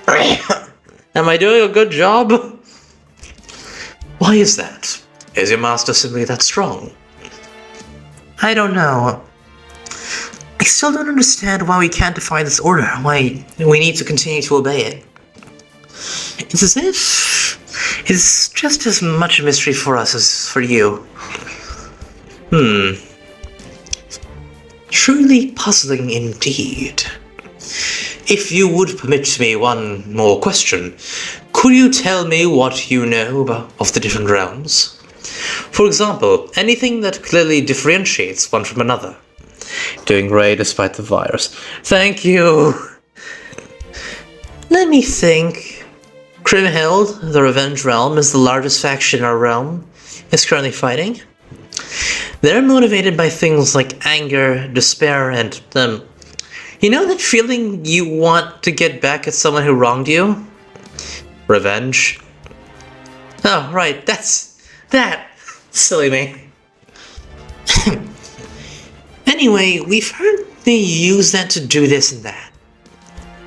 Am I doing a good job? Why is that? Is your master simply that strong? I don't know. I still don't understand why we can't defy this order, why we need to continue to obey it. It's as if it's just as much a mystery for us as for you. Truly puzzling indeed. If you would permit me one more question, could you tell me what you know of the different realms? For example, anything that clearly differentiates one from another. Doing great despite the virus. Thank you. Let me think. Crimhild, the Revenge Realm, is the largest faction in our realm, is currently fighting. They're motivated by things like anger, despair, and you know that feeling you want to get back at someone who wronged you? Revenge. Oh, right, that. Silly me. Anyway, we've heard they use that to do this and that.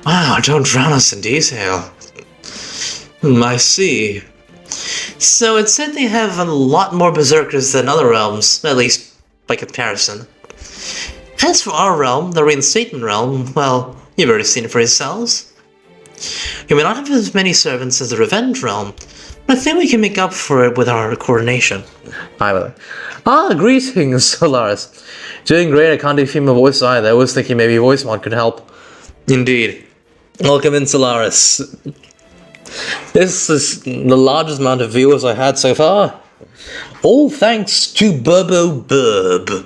Wow, don't drown us in detail. I see. So it said they have a lot more berserkers than other realms, at least by comparison. As for our realm, the Reinstatement realm, well, you've already seen it for yourselves. You may not have as many servants as the Revenge realm, but I think we can make up for it with our coordination. Greetings, Solaris. Doing great, I can't do female voice either. I was thinking maybe voice mod could help. Indeed. Welcome in, Solaris. This is the largest amount of viewers I had so far. All thanks to Burbo Burb.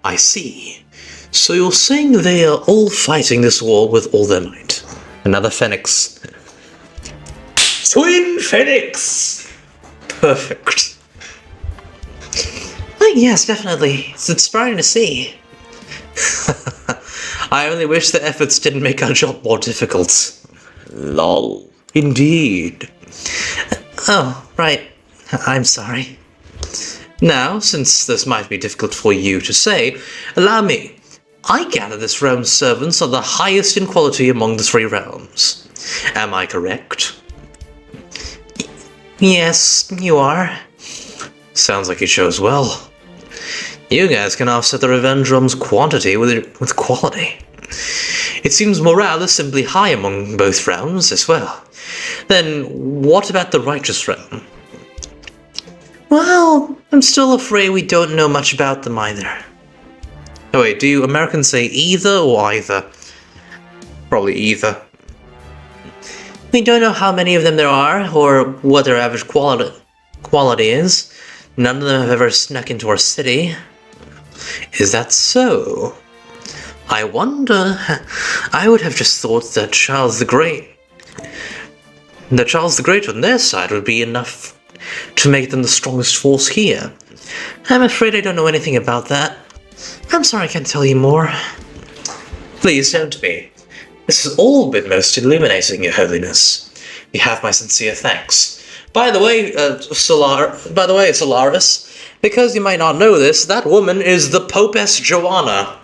I see. So you're saying they are all fighting this war with all their might. Another Phoenix. Twin Phoenix! Perfect. Yes, definitely. It's inspiring to see. I only wish the efforts didn't make our job more difficult. Lol. Indeed. Oh, right. I'm sorry. Now, since this might be difficult for you to say, allow me. I gather this realm's servants are the highest in quality among the three realms. Am I correct? Yes, you are. Sounds like you chose well. You guys can offset the Revenge realm's quantity with quality. It seems morale is simply high among both realms as well. Then, what about the Righteous realm? Well, I'm still afraid we don't know much about them either. Oh wait, do you Americans say either or either? Probably either. We don't know how many of them there are, or what their average quality is. None of them have ever snuck into our city. Is that so? I wonder. I would have just thought that Charles the Great on their side would be enough to make them the strongest force here. I'm afraid I don't know anything about that. I'm sorry I can't tell you more. Please don't be. This has all been most illuminating, Your Holiness. You have my sincere thanks. By the way, Solaris, because you might not know this, that woman is the Popess Joanna.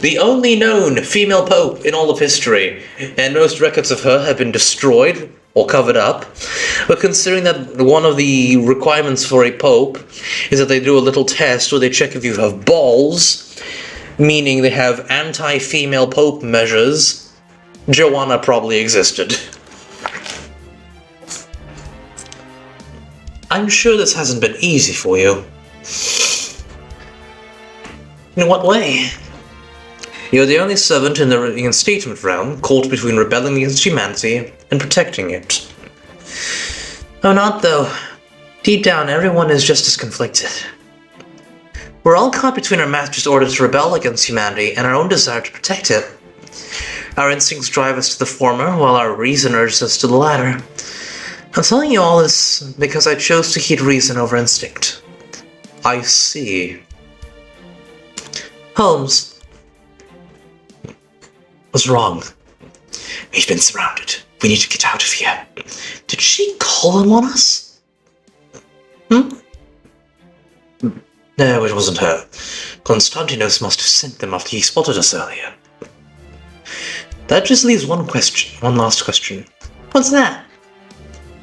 The only known female pope in all of history, and most records of her have been destroyed or covered up. But considering that one of the requirements for a pope is that they do a little test where they check if you have balls, meaning they have anti-female pope measures, Joanna probably existed. I'm sure this hasn't been easy for you. In what way? You're the only servant in the reinstatement realm caught between rebelling against humanity and protecting it. Oh, not though. Deep down, everyone is just as conflicted. We're all caught between our master's order to rebel against humanity and our own desire to protect it. Our instincts drive us to the former, while our reason urges us to the latter. I'm telling you all this because I chose to heed reason over instinct. I see. Holmes. Was wrong. We've been surrounded. We need to get out of here. Did she call him on us? No, it wasn't her. Konstantinos must have sent them after he spotted us earlier. That just leaves one last question. What's that?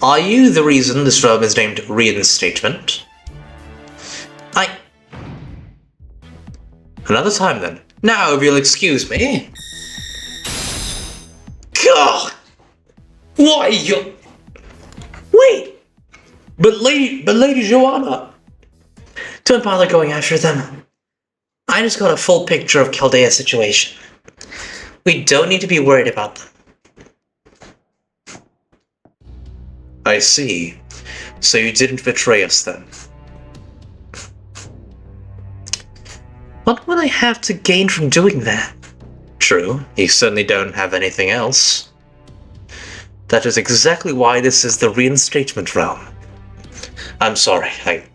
Are you the reason this realm is named Reinstatement? Another time then. Now, if you'll excuse me. God! Why you... Wait! But Lady Joanna... Don't bother going after them. I just got a full picture of Chaldea's situation. We don't need to be worried about them. I see. So you didn't betray us then? What would I have to gain from doing that? True, you certainly don't have anything else. That is exactly why this is the reinstatement realm. I'm sorry, I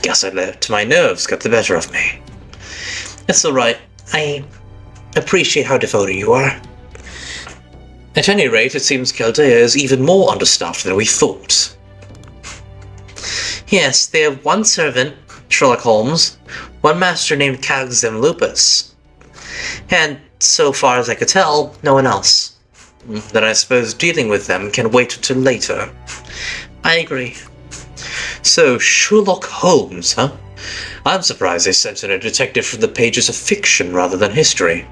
guess I let my nerves get the better of me. It's alright. I appreciate how devoted you are. At any rate, it seems Chaldea is even more understaffed than we thought. Yes, they have one servant, Sherlock Holmes, one master named Kagzim Lupus, and so far as I could tell, no one else. Then I suppose dealing with them can wait until later. I agree. So, Sherlock Holmes, huh? I'm surprised they sent in a detective from the pages of fiction rather than history.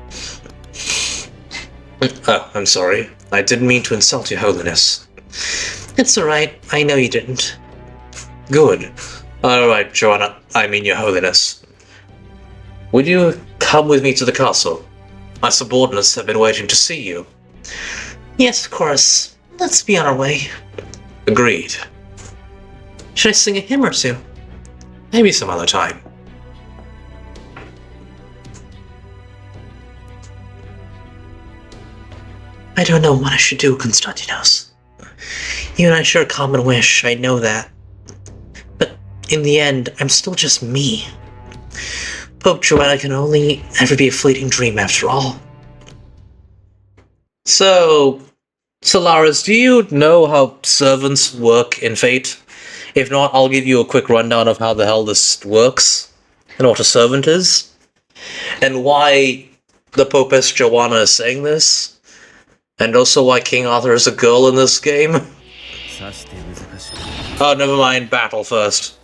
Oh, I'm sorry. I didn't mean to insult your holiness. It's alright, I know you didn't. Good. Alright, Joanna, I mean your holiness. Would you come with me to the castle? My subordinates have been waiting to see you. Yes, of course. Let's be on our way. Agreed. Should I sing a hymn or two? Maybe some other time. I don't know what I should do, Konstantinos. You and I share a common wish, I know that. But in the end, I'm still just me. Pope Joanna can only ever be a fleeting dream after all. So, Solaris, do you know how servants work in Fate? If not, I'll give you a quick rundown of how the hell this works, and what a servant is, and why the Popess Joanna is saying this, and also why King Arthur is a girl in this game. Oh, never mind, battle first.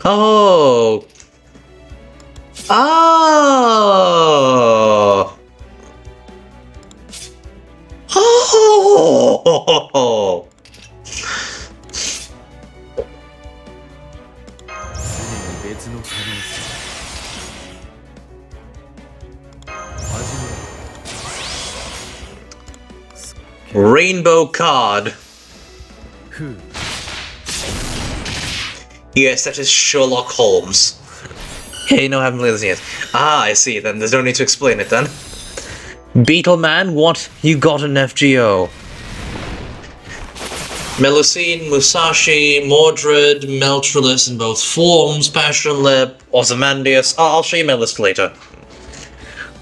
Oh! Oh! Oh! Rainbow card. Yes, that is Sherlock Holmes. Hey, no, I haven't listened yet. Ah, I see. Then there's no need to explain it then. Beetleman, what? You got an FGO. Melusine, Musashi, Mordred, Meltrillus in both forms, Passionlip, Ozymandias. I'll show you my list later.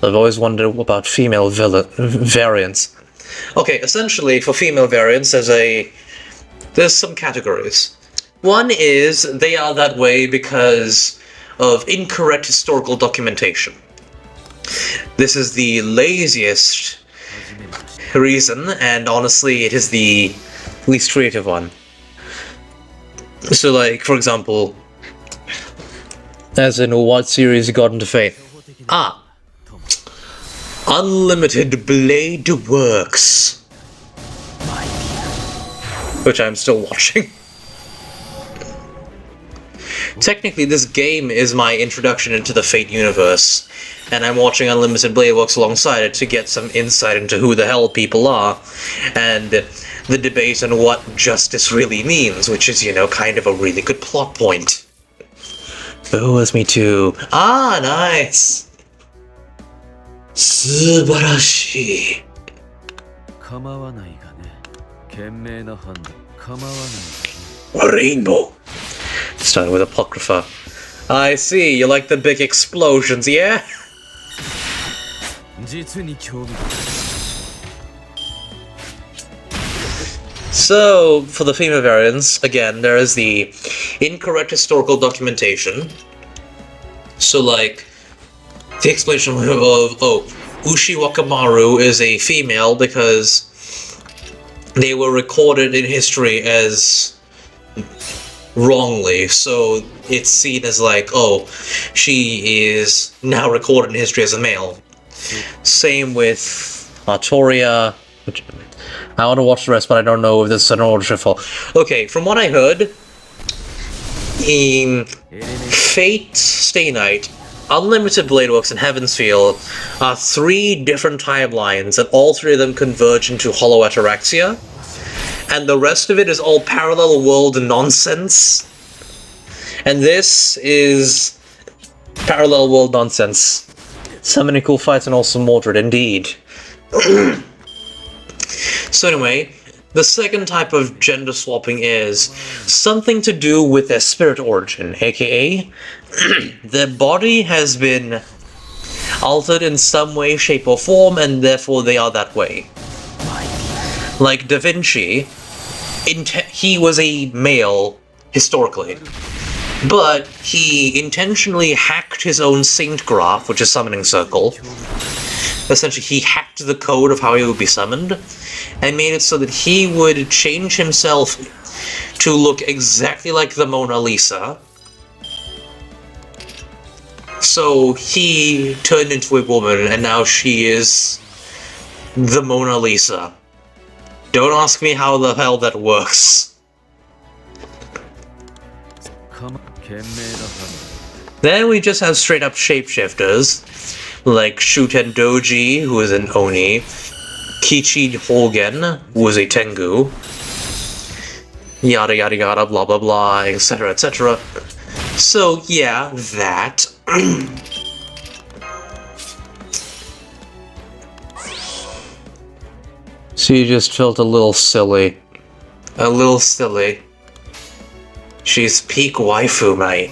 I've always wondered about female variants. Okay, essentially, for female variants, there's some categories. One is they are that way because of incorrect historical documentation. This is the laziest reason, and honestly, it is the least creative one. So, like, for example, as in what series you got into Fate? Ah! Unlimited Blade Works. Which I'm still watching. Technically, this game is my introduction into the Fate universe, and I'm watching Unlimited Blade Works alongside it to get some insight into who the hell people are, and the debate on what justice really means, which is, you know, kind of a really good plot point. Who was me too? Ah, nice! Subarashi. A rainbow. Starting with Apocrypha. I see, you like the big explosions, yeah? So, for the female variants, again, there is the incorrect historical documentation. So, like, the explanation of, Ushi Wakamaru is a female because they were recorded in history as wrongly, so it's seen as like, oh, she is now recorded in history as a male. Same with Artoria. I want to watch the rest, but I don't know if this is an order shuffle. Okay, from what I heard, in Fate Stay Night, Unlimited Blade Works and Heaven's Feel are 3 different timelines, and all 3 of them converge into Hollow Ataraxia, and the rest of it is all parallel world nonsense. And this is parallel world nonsense. So many cool fights and also Mordred, indeed. So anyway, the second type of gender swapping is something to do with their spirit origin, aka their body has been altered in some way, shape, or form, and therefore they are that way. Like Da Vinci, he was a male, historically, but he intentionally hacked his own saint graph, which is Summoning Circle. Essentially, he hacked the code of how he would be summoned, and made it so that he would change himself to look exactly like the Mona Lisa. So he turned into a woman, and now she is the Mona Lisa. Don't ask me how the hell that works. Then we just have straight up shapeshifters, like Shuten Doji, who is an Oni, Kichi Hogen, who is a Tengu, yada yada yada, blah blah blah, etc. etc. So yeah, that. So you just felt a little silly. A little silly. She's peak waifu, mate.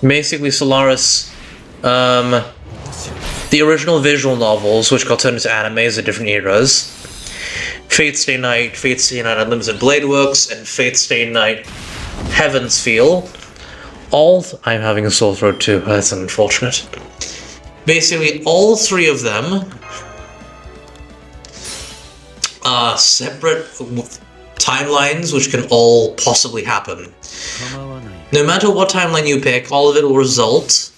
Basically, Solaris, the original visual novels, which got turned into animes at different eras, Fate Stay Night Unlimited Blade Works, and Fate Stay Night Heaven's Feel, I'm having a sore throat too, that's unfortunate. Basically, all 3 of them are separate timelines which can all possibly happen. No matter what timeline you pick, all of it will result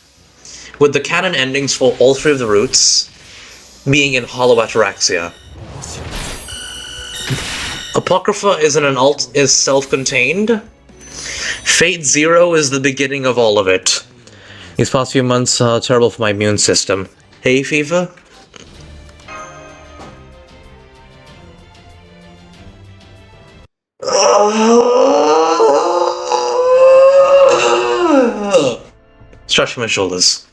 with the canon endings for all 3 of the routes being in Hollow Ataraxia. Apocrypha is self-contained. Fate Zero is the beginning of all of it. These past few months are terrible for my immune system. Hay fever? Stretching my shoulders.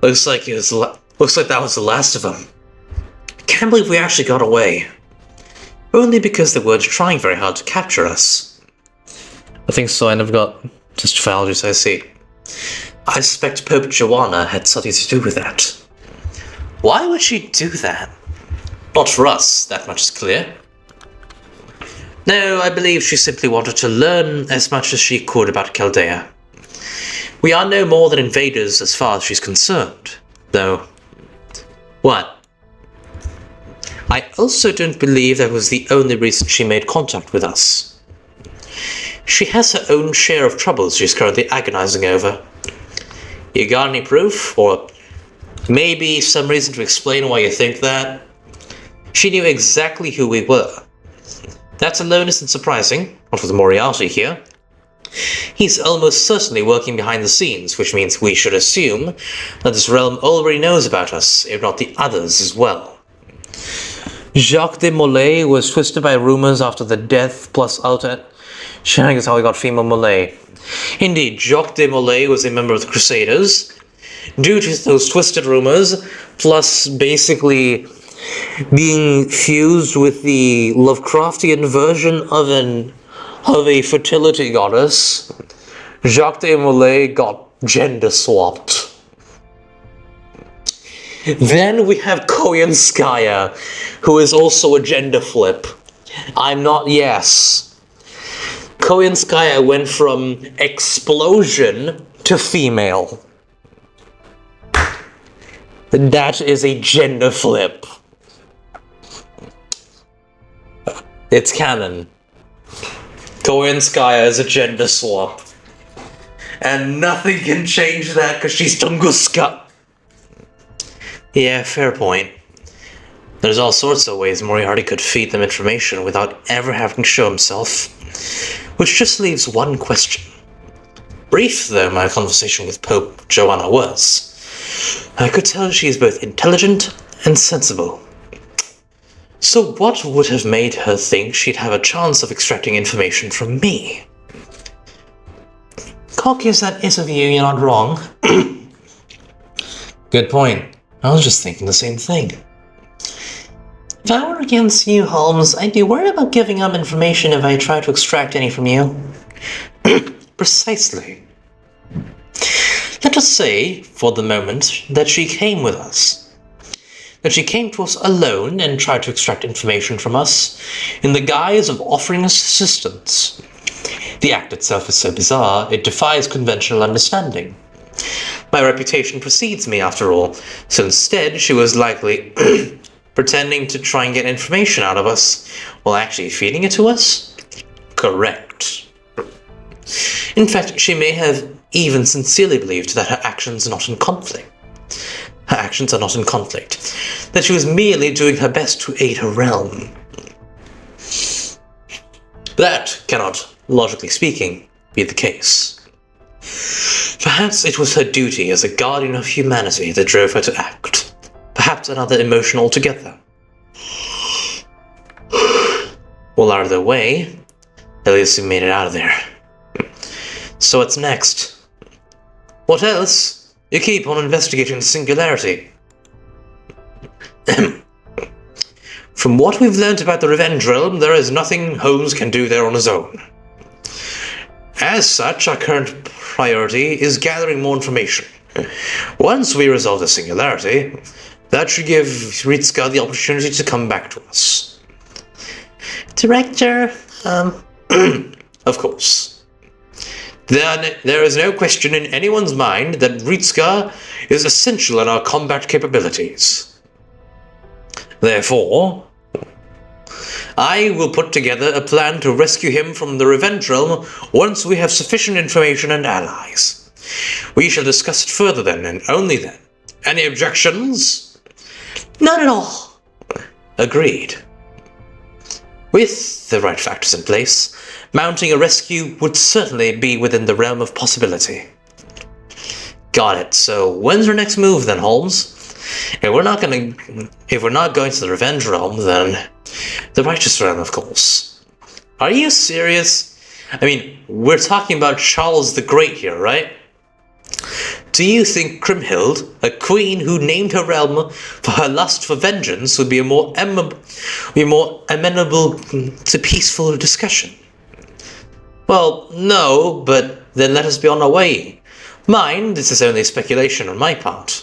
Looks like that was the last of them. I can't believe we actually got away. Only because they weren't trying very hard to capture us. I think so, I never got just allergies, I see. I suspect Pope Joanna had something to do with that. Why would she do that? Not for us, that much is clear. No, I believe she simply wanted to learn as much as she could about Chaldea. We are no more than invaders as far as she's concerned, though. What? I also don't believe that was the only reason she made contact with us. She has her own share of troubles she's currently agonizing over. You got any proof? Or maybe some reason to explain why you think that? She knew exactly who we were. That alone isn't surprising, not with Moriarty here. He's almost certainly working behind the scenes, which means we should assume that this realm already knows about us, if not the others as well. Jacques de Molay was twisted by rumors after the death plus alternate shenanigans how he got female Molay. Indeed, Jacques de Molay was a member of the Crusaders. Due to those twisted rumors, plus basically being fused with the Lovecraftian version of a fertility goddess, Jacques de Molay got gender swapped. Then we have Koyanskaya, who is also a gender flip. I'm not yes. Koyanskaya went from explosion to female. That is a gender flip. It's canon. Koyanskaya is a gender swap. and nothing can change that because she's Tunguska. Yeah, fair point. There's all sorts of ways Moriarty could feed them information without ever having to show himself, which just leaves one question. Brief though my conversation with Pope Joanna was, I could tell she is both intelligent and sensible. So what would have made her think she'd have a chance of extracting information from me? Cocky as that is of you, you're not wrong. Good point. I was just thinking the same thing. If I were against you, Holmes, I'd be worried about giving up information if I tried to extract any from you. Precisely. Let us say, for the moment, that she came with us. That she came to us alone and tried to extract information from us in the guise of offering us assistance. The act itself is so bizarre, it defies conventional understanding. My reputation precedes me, after all, so instead she was likely pretending to try and get information out of us, while actually feeding it to us? Correct. In fact, she may have even sincerely believed that her actions are not in conflict. That she was merely doing her best to aid her realm. That cannot, logically speaking, be the case. Perhaps it was her duty as a guardian of humanity that drove her to act. Perhaps another emotion altogether. Well, either way, at least we made it out of there. So what's next? What else? You keep on investigating the singularity. From what we've learnt about the Revenge Realm, there is nothing Holmes can do there on his own. As such, our current priority is gathering more information. Once we resolve the singularity, that should give Ritska the opportunity to come back to us. Director, of course. There is no question in anyone's mind that Ritska is essential in our combat capabilities. Therefore, I will put together a plan to rescue him from the Revenge Realm once we have sufficient information and allies. We shall discuss it further then, and only then. Any objections? None at all. Agreed. With the right factors in place, mounting a rescue would certainly be within the realm of possibility. Got it. So when's our next move then, Holmes? If we're not going to the Revenge Realm, then the Righteous Realm, of course. Are you serious? I mean, we're talking about Charles the Great here, right? Do you think Kriemhild, a queen who named her realm for her lust for vengeance, would be more amenable to peaceful discussion? Well, no, but then let us be on our way. Mind, this is only speculation on my part.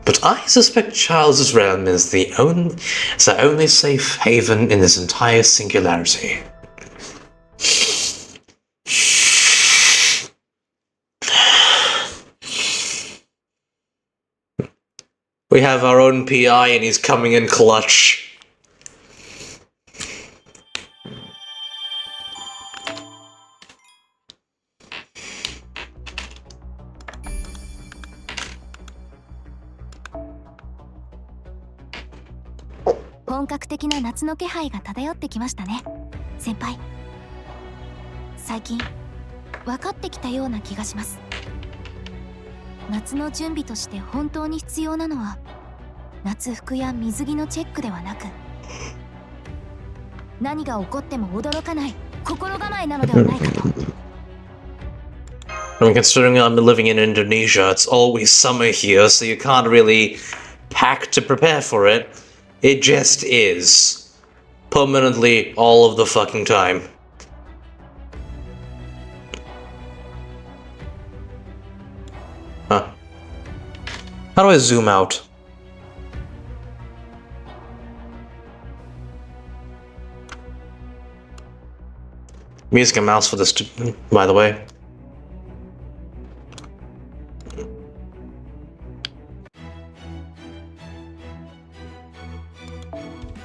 But I suspect Charles's realm is the only safe haven in this entire singularity. We have our own PI and he's coming in clutch.「本格的な夏の気配が漂ってきましたね、先輩。最近分かってきたような気がします。夏の準備として本当に必要なのは夏服や水着のチェックではなく、何が起こっても驚かない心構えなのではないかと。I mean, considering I'm living in Indonesia, it's always summer here, so you can't really pack to prepare for it. It just is. Permanently all of the fucking time. Huh. How do I zoom out? Music and mouse for this, by the way.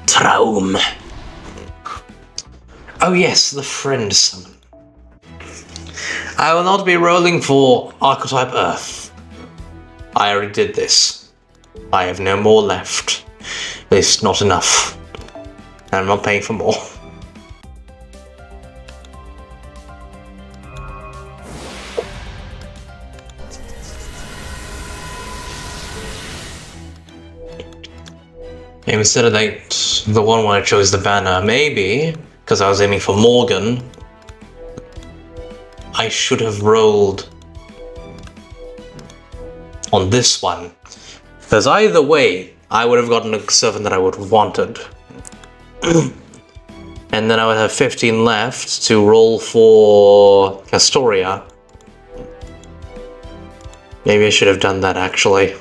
Traum. Oh yes, the friend summon. I will not be rolling for Archetype Earth. I already did this. I have no more left. At least not enough. And I'm not paying for more. Instead of the one where I chose the banner, maybe, because I was aiming for Morgan, I should have rolled on this one. Because either way, I would have gotten a servant that I would have wanted. And then I would have 15 left to roll for Astoria. Maybe I should have done that actually.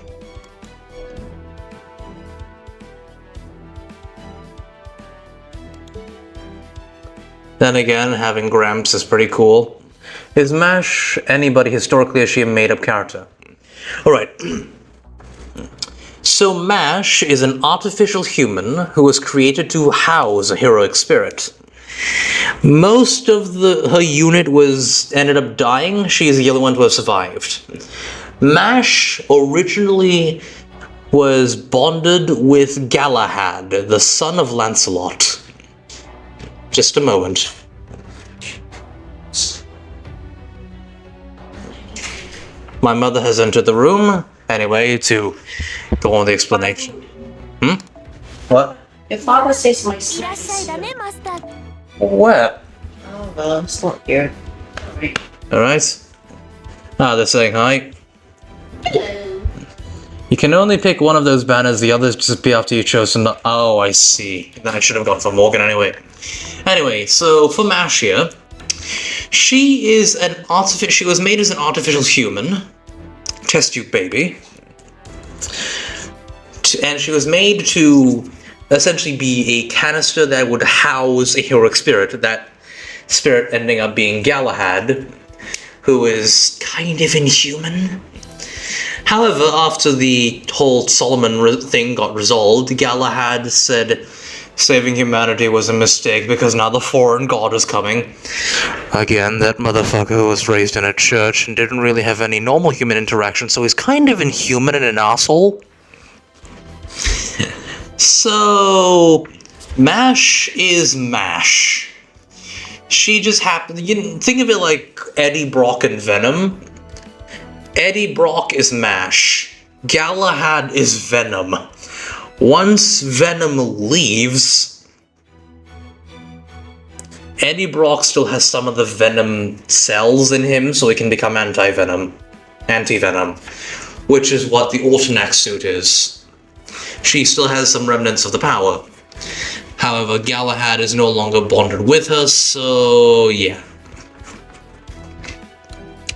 Then again, having Gramps is pretty cool. Is Mash anybody historically, is she a made-up character? Alright. So Mash is an artificial human who was created to house a heroic spirit. Most of her unit ended up dying. She is the only one to have survived. Mash originally was bonded with Galahad, the son of Lancelot. Just a moment. My mother has entered the room. Anyway, to go on the explanation. What? Your father says my いらっしゃい snacks. だねマスター Where? Oh, well, it's not here. Alright. Alright. Ah, they're saying hi. Hello. You can only pick one of those banners, the others disappear after you chose to not. Oh, I see. Then I should have gone for Morgan anyway. Anyway, so for Mash here, she is an artificial. She was made as an artificial human, test tube baby, and she was made to essentially be a canister that would house a heroic spirit. That spirit ending up being Galahad, who is kind of inhuman. However, after the whole Solomon thing got resolved, Galahad said saving humanity was a mistake because now the foreign god is coming. Again, that motherfucker was raised in a church and didn't really have any normal human interaction, so he's kind of inhuman and an asshole. So, Mash is Mash. She just happened. You can think of it like Eddie Brock and Venom. Eddie Brock is Mash. Galahad is Venom. Once Venom leaves, Eddie Brock still has some of the Venom cells in him, so he can become anti-Venom. Anti-Venom. Which is what the Alternax suit is. She still has some remnants of the power. However, Galahad is no longer bonded with her, so yeah.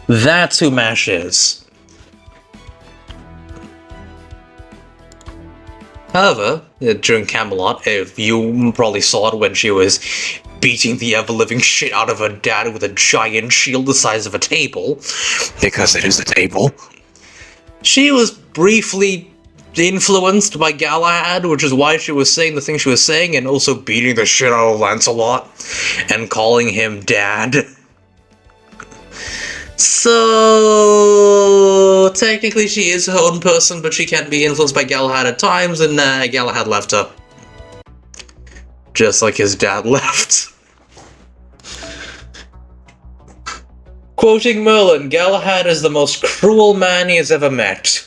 That's who Mash is. However, during Camelot, if you probably saw it when she was beating the ever-living shit out of her dad with a giant shield the size of a table, because it is a table, she was briefly influenced by Galahad, which is why she was saying the thing she was saying, and also beating the shit out of Lancelot, and calling him Dad. So, technically she is her own person, but she can be influenced by Galahad at times, and Galahad left her. Just like his dad left. Quoting Merlin, Galahad is the most cruel man he has ever met,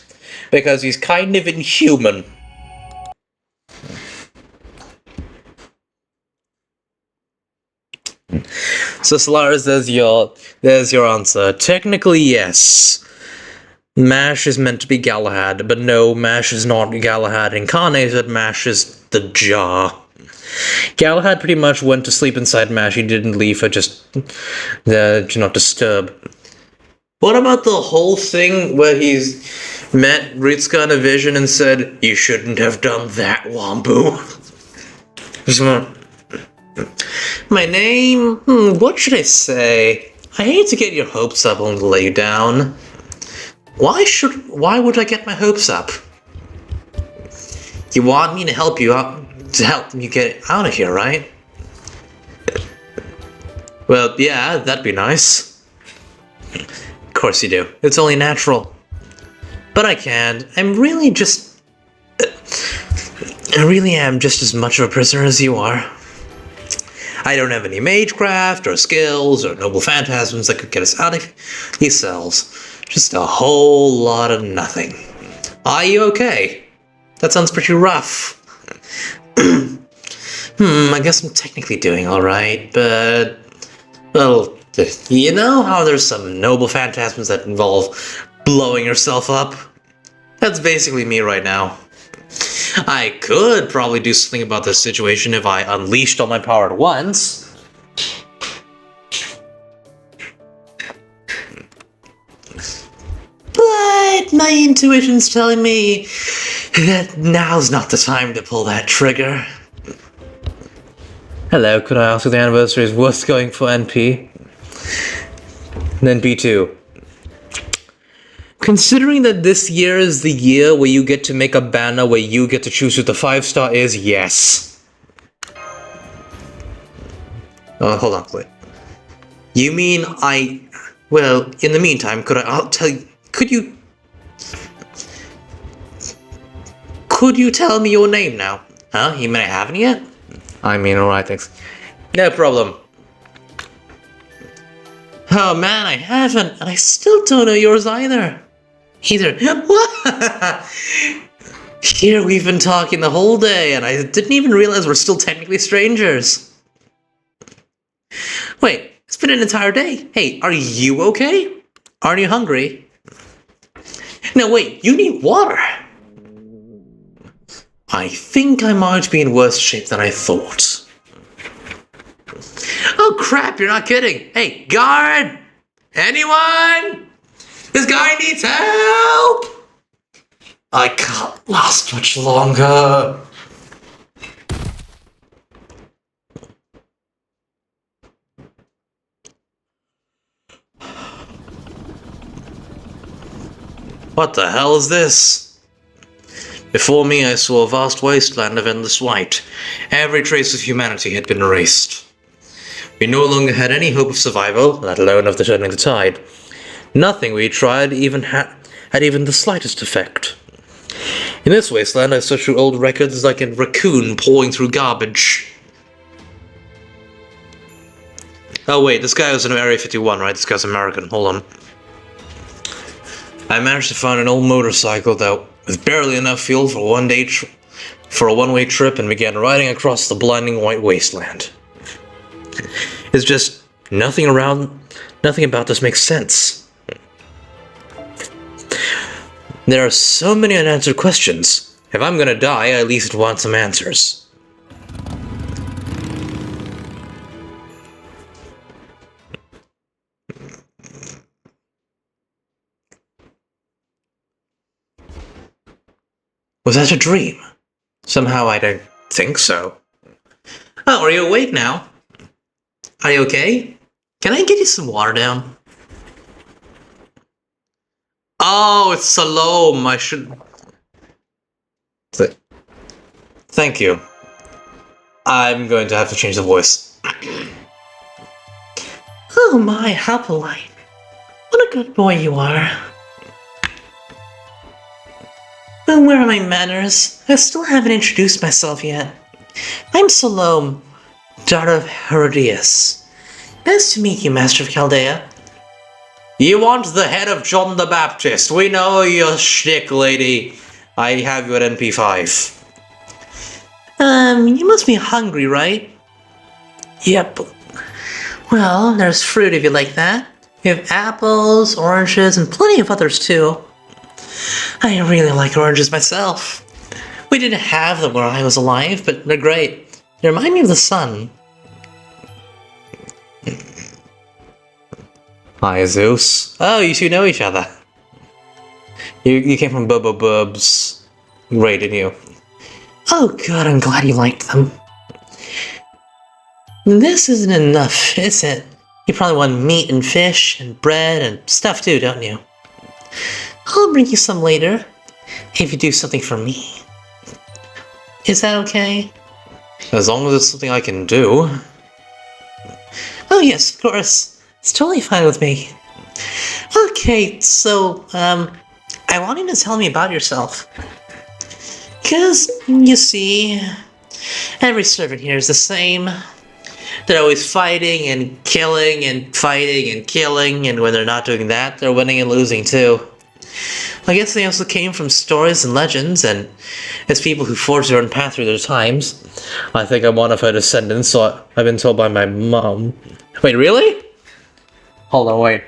because he's kind of inhuman. So Solaris, there's your answer. Technically, yes. Mash is meant to be Galahad, but no, Mash is not Galahad incarnated, Mash is the jar. Galahad pretty much went to sleep inside Mash, he didn't leave her just to not disturb. What about the whole thing where he's met Ritsuka in a vision and said, "You shouldn't have done that, Wambu"? My name? What should I say? I hate to get your hopes up and lay down. Why would I get my hopes up? You want me to help you out, to help you get out of here, right? Well, yeah, that'd be nice. Of course you do. It's only natural. But I can't. I really am just as much of a prisoner as you are. I don't have any magecraft or skills or noble phantasms that could get us out of these cells. Just a whole lot of nothing. Are you okay? That sounds pretty rough. I guess I'm technically doing alright, but... Well, you know how there's some noble phantasms that involve blowing yourself up? That's basically me right now. I could probably do something about this situation if I unleashed all my power at once. But my intuition's telling me that now's not the time to pull that trigger. Hello, could I ask if the anniversary is worth going for NP? Then B2. Considering that this year is the year where you get to make a banner where you get to choose who the 5-star is, yes. Oh, hold on, wait. You mean well, in the meantime, I'll tell you, could you tell me your name now? Huh? You may haven't yet? I mean, alright, thanks. No problem. Oh man, I haven't, and I still don't know yours either. What? Here we've been talking the whole day, and I didn't even realize we're still technically strangers. Wait, it's been an entire day. Hey, are you okay? Aren't you hungry? No, wait, you need water. I think I might be in worse shape than I thought. Oh crap, you're not kidding. Hey, guard! Anyone? This guy needs help! I can't last much longer. What the hell is this? Before me I saw a vast wasteland of endless white. Every trace of humanity had been erased. We no longer had any hope of survival, let alone of turning the tide. Nothing we tried had even the slightest effect. In this wasteland I searched through old records like a raccoon pawing through garbage. Oh wait, this guy was in Area 51, right? This guy's American, hold on. I managed to find an old motorcycle that with barely enough fuel for a one-way trip and began riding across the blinding white wasteland. It's just nothing about this makes sense. There are so many unanswered questions. If I'm gonna die, I at least want some answers. Was that a dream? Somehow I don't think so. Oh, are you awake now? Are you okay? Can I get you some water down? Oh, it's Salome. I should... Thank you. I'm going to have to change the voice. Oh my, how polite. What a good boy you are. But where are my manners? I still haven't introduced myself yet. I'm Salome, daughter of Herodias. Nice to meet you, Master of Chaldea. You want the head of John the Baptist. We know your shtick, lady. I have you at NP5. You must be hungry, right? Yep. Well, there's fruit if you like that. We have apples, oranges, and plenty of others too. I really like oranges myself. We didn't have them when I was alive, but they're great. They remind me of the sun. Hi, Zeus. Oh, you two know each other. You came from Bobo Bub's raid, didn't you? Oh good, I'm glad you liked them. This isn't enough, is it? You probably want meat and fish and bread and stuff too, don't you? I'll bring you some later, if you do something for me. Is that okay? As long as it's something I can do. Oh yes, of course. It's totally fine with me. Okay, so, I want you to tell me about yourself. Because, you see, every servant here is the same. They're always fighting and killing and fighting and killing, and when they're not doing that, they're winning and losing too. I guess they also came from stories and legends, and as people who forged their own path through their times. I think I'm one of her descendants, so I've been told by my mom. Wait, really? Hold on, wait.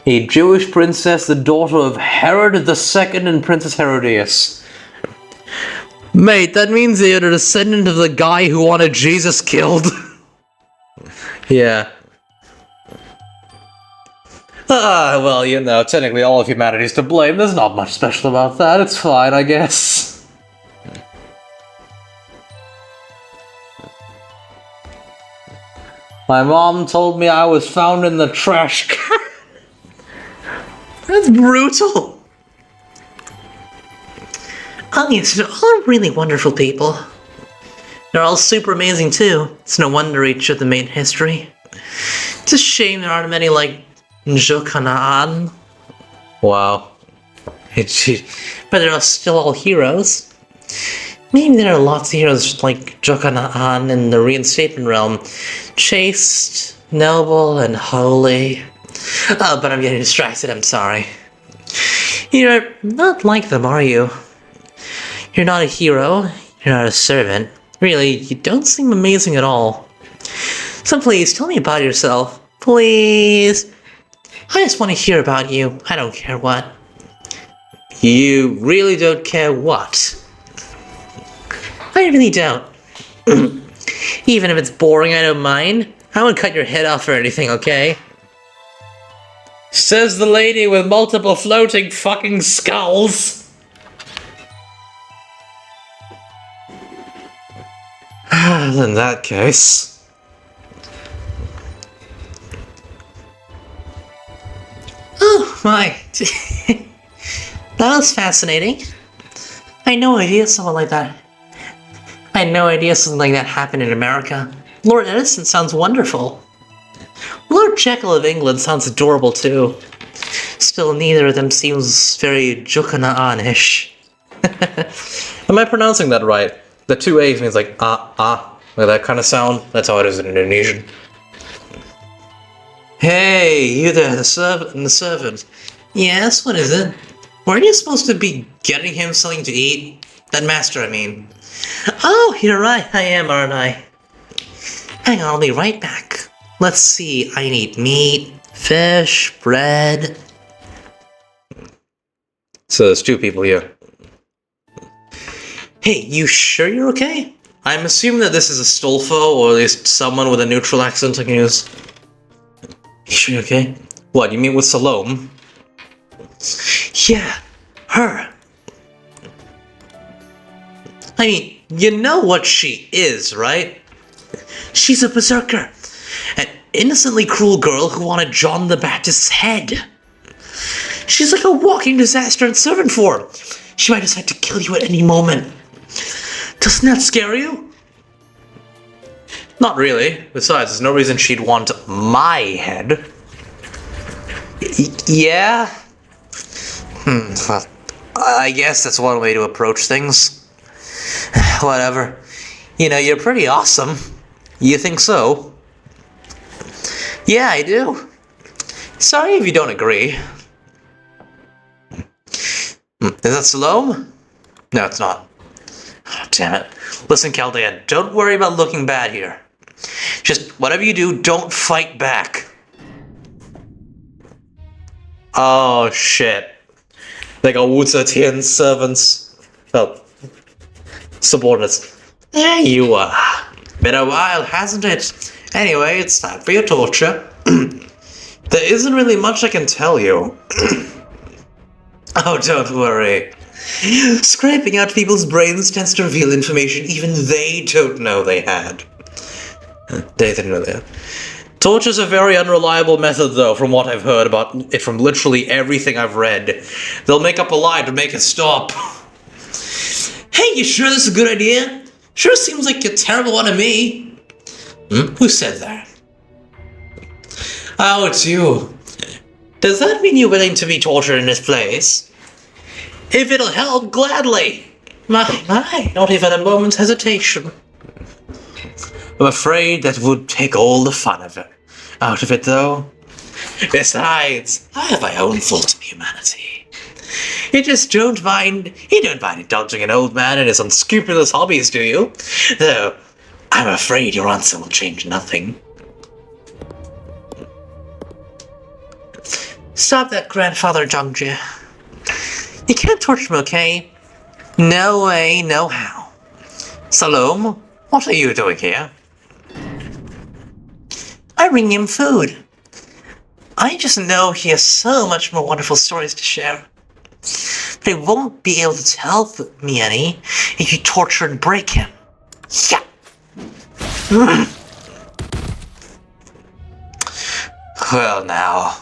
A Jewish princess, the daughter of Herod II and Princess Herodias. Mate, that means you're a descendant of the guy who wanted Jesus killed. Yeah. Well, you know, technically all of humanity's to blame. There's not much special about that. It's fine, I guess. My mom told me I was found in the trash can. That's brutal. Oh yes, they're all really wonderful people. They're all super amazing too. It's no wonder each of them made history. It's a shame there aren't many like Jokanan. Wow. But they're still all heroes. Maybe there are lots of heroes like Jokanan in the reinstatement realm. Chaste, noble, and holy. Oh, but I'm getting distracted, I'm sorry. You're not like them, are you? You're not a hero, you're not a servant. Really, you don't seem amazing at all. So please, tell me about yourself. Please. I just want to hear about you. I don't care what. You really don't care what? I really don't. Even if it's boring, I don't mind. I won't cut your head off or anything, okay? Says the lady with multiple floating fucking skulls. In that case... Oh, my. That was fascinating. I had no idea something like that. I had no idea something like that happened in America. Lord Edison sounds wonderful. Lord Jekyll of England sounds adorable too. Still, neither of them seems very Jokanaan-ish. Am I pronouncing that right? The two A's means like like that kind of sound. That's how it is in Indonesian. Hey, you there, the servant. Yes, what is it? Weren't you supposed to be getting him something to eat? That master, I mean. Oh, you're right, I am, aren't I? Hang on, I'll be right back. Let's see, I need meat, fish, bread. So there's two people here. Hey, you sure you're okay? I'm assuming that this is a Stolfo, or at least someone with a neutral accent I can use. You sure you're okay? What, you mean with Salome? Yeah, her. I mean, you know what she is, right? She's a berserker. An innocently cruel girl who wanted John the Baptist's head. She's like a walking disaster in servant form. She might decide to kill you at any moment. Doesn't that scare you? Not really. Besides, there's no reason she'd want my head. Yeah? Well, I guess that's one way to approach things. Whatever. You know, you're pretty awesome. You think so? Yeah, I do. Sorry if you don't agree. Is that Salome? No, it's not. Oh, damn it. Listen, Chaldean, don't worry about looking bad here. Just whatever you do, don't fight back. Oh, shit. They got Wu Zetian's servants. Well, subordinates. There you are. Been a while, hasn't it? Anyway, it's time for your torture. There isn't really much I can tell you. Oh, don't worry. Scraping out people's brains tends to reveal information even they don't know they had. They didn't know that. Torture's a very unreliable method, though, from what I've heard about it from literally everything I've read. They'll make up a lie to make it stop. Hey, you sure this is a good idea? Sure seems like a terrible one to me. Who said that? Oh, it's you. Does that mean you're willing to be tortured in this place? If it'll help, gladly. My, not even a moment's hesitation. I'm afraid that would take all the fun out of it, though. Besides, I have my own fault in humanity. You don't mind indulging an old man in his unscrupulous hobbies, do you? Though, I'm afraid your answer will change nothing. Stop that, grandfather Zhangji. You can't torture me, okay? No way, no how. Salome, what are you doing here? I bring him food. I just know he has so much more wonderful stories to share. But he won't be able to tell me any if you torture and break him. Yeah. Well now,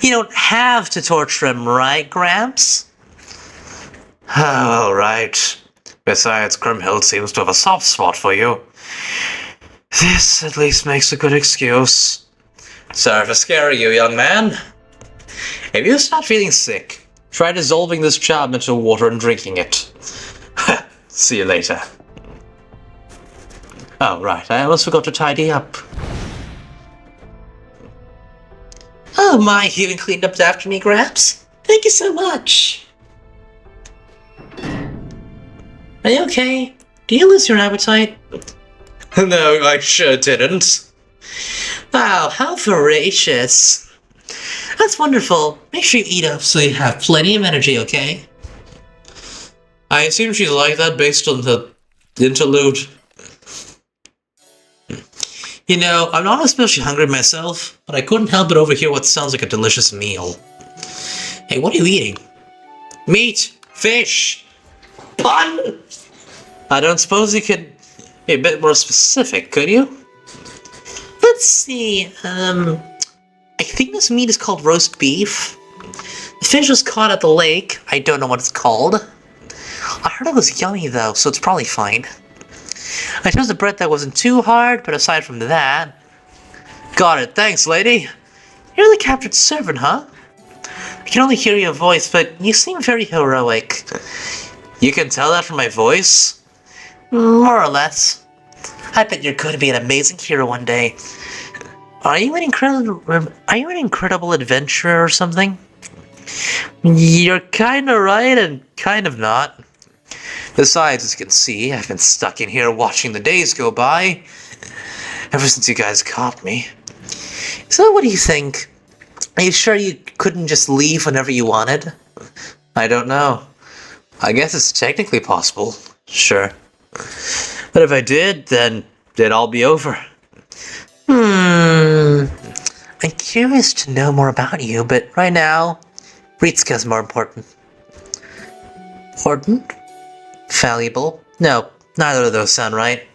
you don't have to torture him, right, Gramps? Oh, right. Besides, Grimhild seems to have a soft spot for you. This at least makes a good excuse. Sorry for scaring you, young man. If you start feeling sick, try dissolving this charm into water and drinking it. See you later. Oh, right, I almost forgot to tidy up. Oh my, you even cleaned up after me, Gramps? Thank you so much. Are you okay? Do you lose your appetite? No, I sure didn't. Wow, how voracious. That's wonderful. Make sure you eat up so you have plenty of energy, okay? I assume she's like that based on the interlude. You know, I'm not especially hungry myself, but I couldn't help but overhear what sounds like a delicious meal. Hey, what are you eating? Meat! Fish! Bun! I don't suppose you could be a bit more specific, could you? Let's see, I think this meat is called roast beef. The fish was caught at the lake. I don't know what it's called. I heard it was yummy though, so it's probably fine. I chose a bread that wasn't too hard, but aside from that... Got it, thanks, lady. You're the captured servant, huh? I can only hear your voice, but you seem very heroic. You can tell that from my voice? More or less. I bet you're going to be an amazing hero one day. Are you an incredible adventurer or something? You're kinda right and kind of not. Besides, as you can see, I've been stuck in here watching the days go by. Ever since you guys caught me. So what do you think? Are you sure you couldn't just leave whenever you wanted? I don't know. I guess it's technically possible. Sure. But if I did, then it'd all be over. I'm curious to know more about you, but right now, Ritsuka's more important. Important? Valuable? No, neither of those sound right.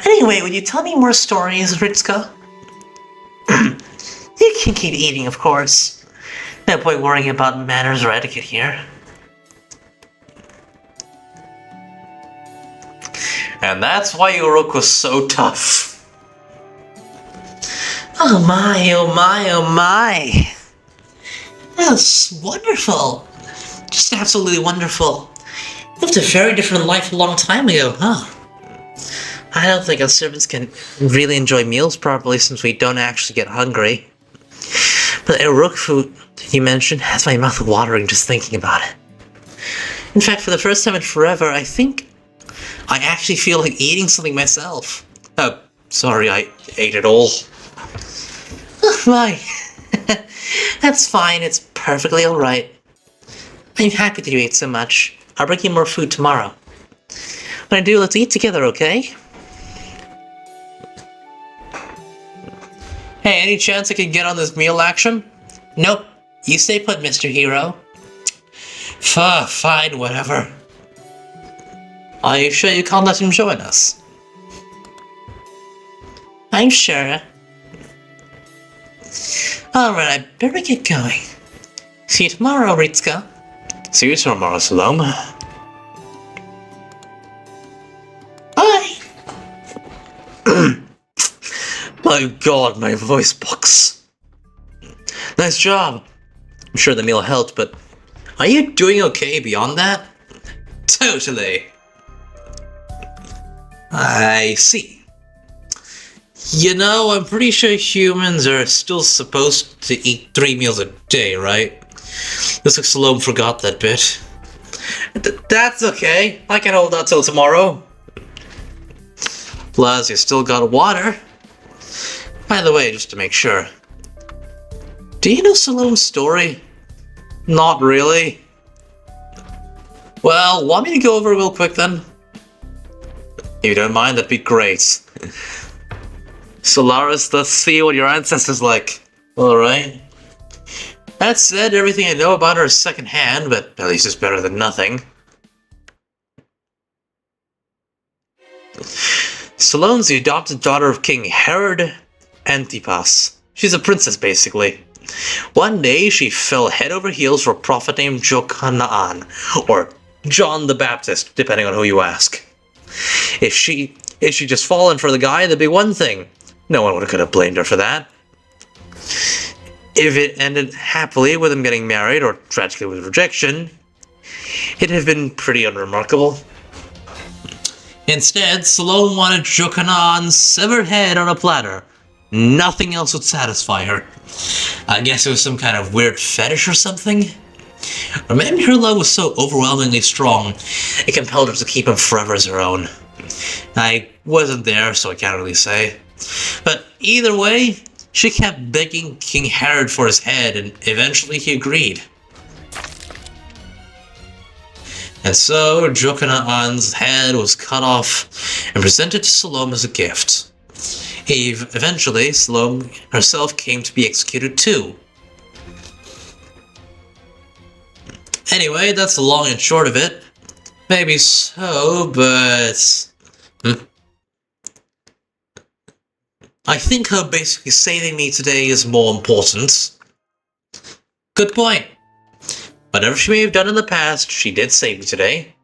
Anyway, would you tell me more stories, Ritsuka? You can keep eating, of course. No point worrying about manners or etiquette here. And that's why Uruk was so tough. Oh my, oh my, oh my. That's wonderful. Just absolutely wonderful. You lived a very different life a long time ago, huh? I don't think us servants can really enjoy meals properly since we don't actually get hungry. But the Uruk food you mentioned has my mouth watering just thinking about it. In fact, for the first time in forever, I think I actually feel like eating something myself. Oh, sorry, I ate it all. Oh my. That's fine, it's perfectly alright. I'm happy that you ate so much. I'll bring you more food tomorrow. When I do, let's eat together, okay? Hey, any chance I can get on this meal action? Nope. You stay put, Mr. Hero. Fine, whatever. Are you sure you can't let him join us? I'm sure. Alright, I better get going. See you tomorrow, Ritsuka. See you tomorrow, Salome. Bye! My god, my voice box. Nice job. I'm sure the meal helped, but are you doing okay beyond that? Totally. I see. You know, I'm pretty sure humans are still supposed to eat 3 meals a day, right? Looks like Salome forgot that bit. That's okay. I can hold out till tomorrow. Plus, you still got water. By the way, just to make sure, do you know Salome's story? Not really. Well, want me to go over it real quick then? If you don't mind, that'd be great. Solaris, let's see what your ancestors like. Alright. That said, everything I know about her is secondhand, but at least it's better than nothing. Salome's the adopted daughter of King Herod Antipas. She's a princess, basically. One day, she fell head over heels for a prophet named Jokanaan, or John the Baptist, depending on who you ask. If she just fallen for the guy, that'd be one thing. No one could have blamed her for that. If it ended happily with him getting married, or tragically with rejection, it'd have been pretty unremarkable. Instead, Salome wanted Jokanaan's severed head on a platter. Nothing else would satisfy her. I guess it was some kind of weird fetish or something? Or maybe her love was so overwhelmingly strong, it compelled her to keep him forever as her own. I wasn't there, so I can't really say. But either way, she kept begging King Herod for his head, and eventually he agreed. And so, Jokanaan's head was cut off and presented to Salome as a gift. Eventually, Salome herself came to be executed too. Anyway, that's the long and short of it. Maybe so, but... I think her basically saving me today is more important. Good point. Whatever she may have done in the past, she did save me today.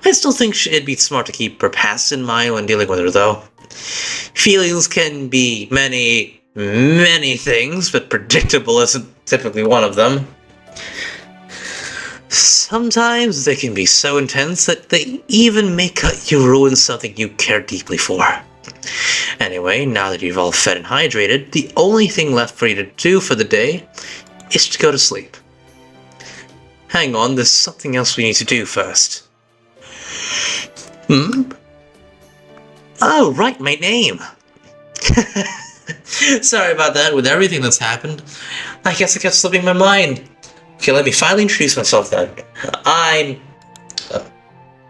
I still think it'd be smart to keep her past in mind when dealing with her, though. Feelings can be many, many things, but predictable isn't typically one of them. Sometimes they can be so intense that they even make you ruin something you care deeply for. Anyway, now that you've all fed and hydrated, the only thing left for you to do for the day is to go to sleep. Hang on, there's something else we need to do first. Oh, right, my name. Sorry about that, with everything that's happened. I guess it kept slipping my mind. Okay, let me finally introduce myself then. I'm...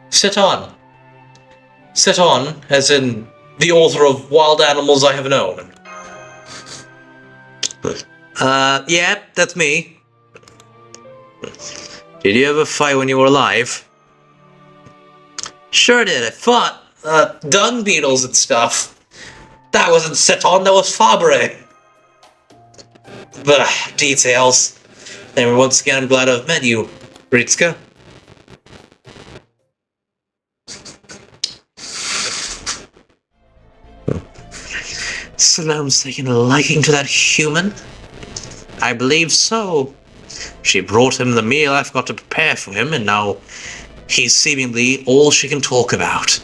Seton. Seton, as in the author of Wild Animals I Have Known. Yeah, that's me. Did you ever fight when you were alive? Sure did. I fought dung beetles and stuff. That wasn't Seton, that was Fabre. But details. And once again, I'm glad I've met you, Ritska. Salome's taken a liking to that human? I believe so. She brought him the meal I forgot to prepare for him, and now he's seemingly all she can talk about.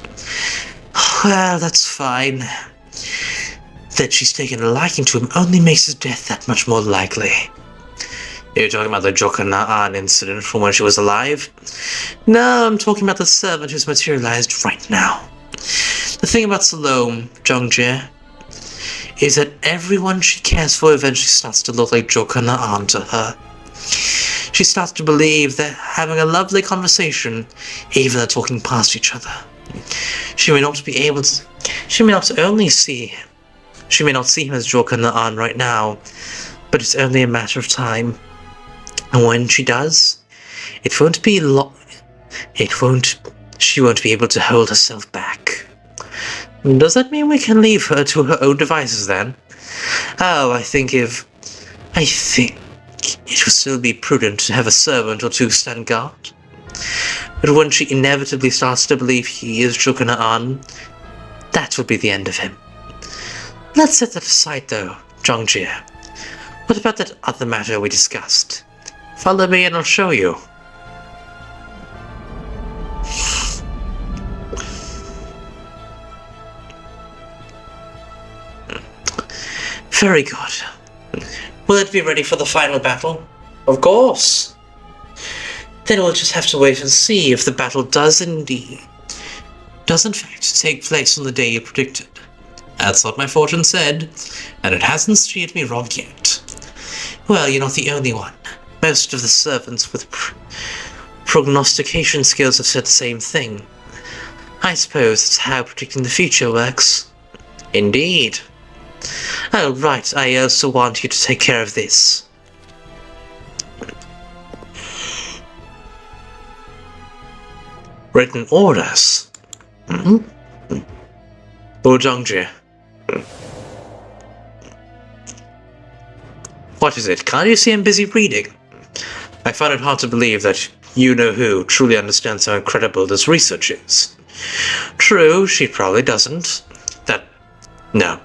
Well, that's fine. That she's taken a liking to him only makes his death that much more likely. You're talking about the Jokanaan incident from when she was alive? No, I'm talking about the servant who's materialized right now. The thing about Salome, Jongjae, is that everyone she cares for eventually starts to look like Jokanaan to her. She starts to believe they're having a lovely conversation, even though talking past each other. She may not see him as Jokanaan right now, but it's only a matter of time. And when she does, she won't be able to hold herself back. Does that mean we can leave her to her own devices then? Oh, I think it would still be prudent to have a servant or two stand guard. But when she inevitably starts to believe he is Jokanaan, that would be the end of him. Let's set that aside though, Zhongjie. What about that other matter we discussed? Follow me and I'll show you. Very good. Will it be ready for the final battle? Of course. Then we'll just have to wait and see if the battle does in fact take place on the day you predicted. That's what my fortune said, and it hasn't steered me wrong yet. Well, you're not the only one. Most of the servants with prognostication skills have said the same thing. I suppose that's how predicting the future works. Indeed. Oh, right, I also want you to take care of this. Written orders? Mm-hmm. Oh, Zhongjie. What is it? Can't you see I'm busy reading? I find it hard to believe that you-know-who truly understands how incredible this research is. True, she probably doesn't. No.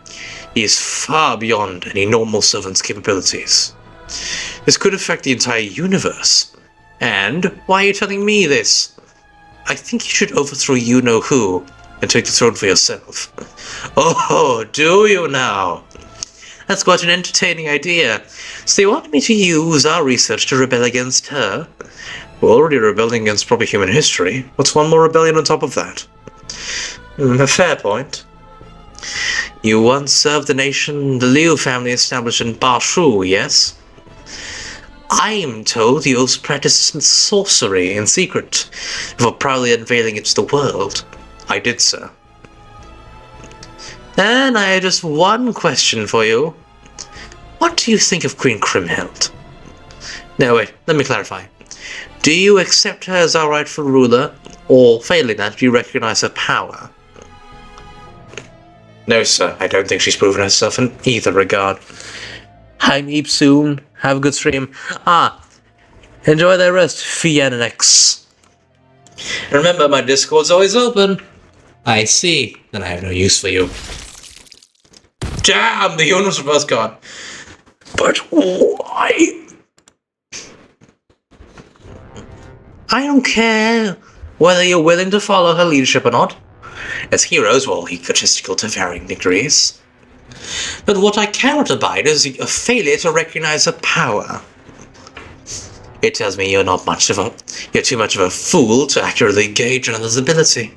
He is far beyond any normal servant's capabilities. This could affect the entire universe. And why are you telling me this? I think you should overthrow you-know-who and take the throne for yourself. Oh, do you now? That's quite an entertaining idea. So you want me to use our research to rebel against her? We're already rebelling against proper human history. What's one more rebellion on top of that? A fair point. You once served the nation the Liu family established in Bashu, yes? I am told you also practiced sorcery in secret before proudly unveiling it to the world. I did, sir. And I have just one question for you. What do you think of Queen Kriemhild? No, wait, let me clarify. Do you accept her as our rightful ruler, or failing that, do you recognize her power? No, sir, I don't think she's proven herself in either regard. I'm Eep soon. Have a good stream. Enjoy the rest, Fiannex. Remember, my Discord's always open. I see. Then I have no use for you. Damn, the units are both gone. But why? I don't care whether you're willing to follow her leadership or not. As heroes, we're all egotistical to varying degrees. But what I cannot abide is a failure to recognize her power. It tells me you're too much of a fool to accurately gauge another's ability.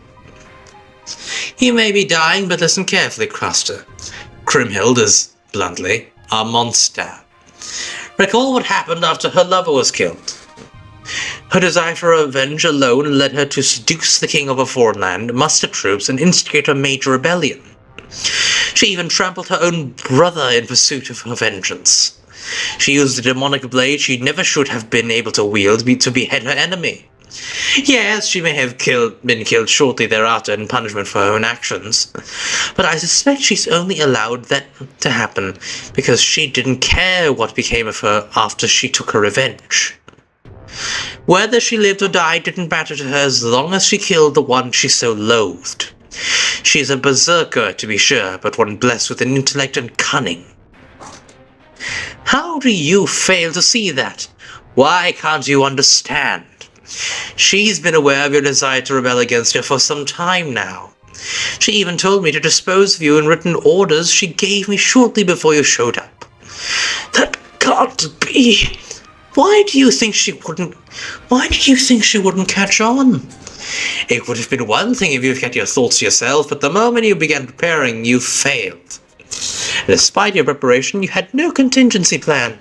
You may be dying, but listen carefully, Craster. Kriemhild is, bluntly, a monster. Recall what happened after her lover was killed. Her desire for revenge alone led her to seduce the king of a foreign land, muster troops, and instigate a major rebellion. She even trampled her own brother in pursuit of her vengeance. She used the demonic blade she never should have been able to wield to behead her enemy. Yes, she may have been killed shortly thereafter in punishment for her own actions, but I suspect she's only allowed that to happen because she didn't care what became of her after she took her revenge. Whether she lived or died didn't matter to her as long as she killed the one she so loathed. She is a berserker, to be sure, but one blessed with an intellect and cunning. How do you fail to see that? Why can't you understand? She's been aware of your desire to rebel against her for some time now. She even told me to dispose of you in written orders she gave me shortly before you showed up. That can't be. Why did you think she wouldn't catch on? It would have been one thing if you kept your thoughts to yourself, but the moment you began preparing, you failed. Despite your preparation, you had no contingency plan.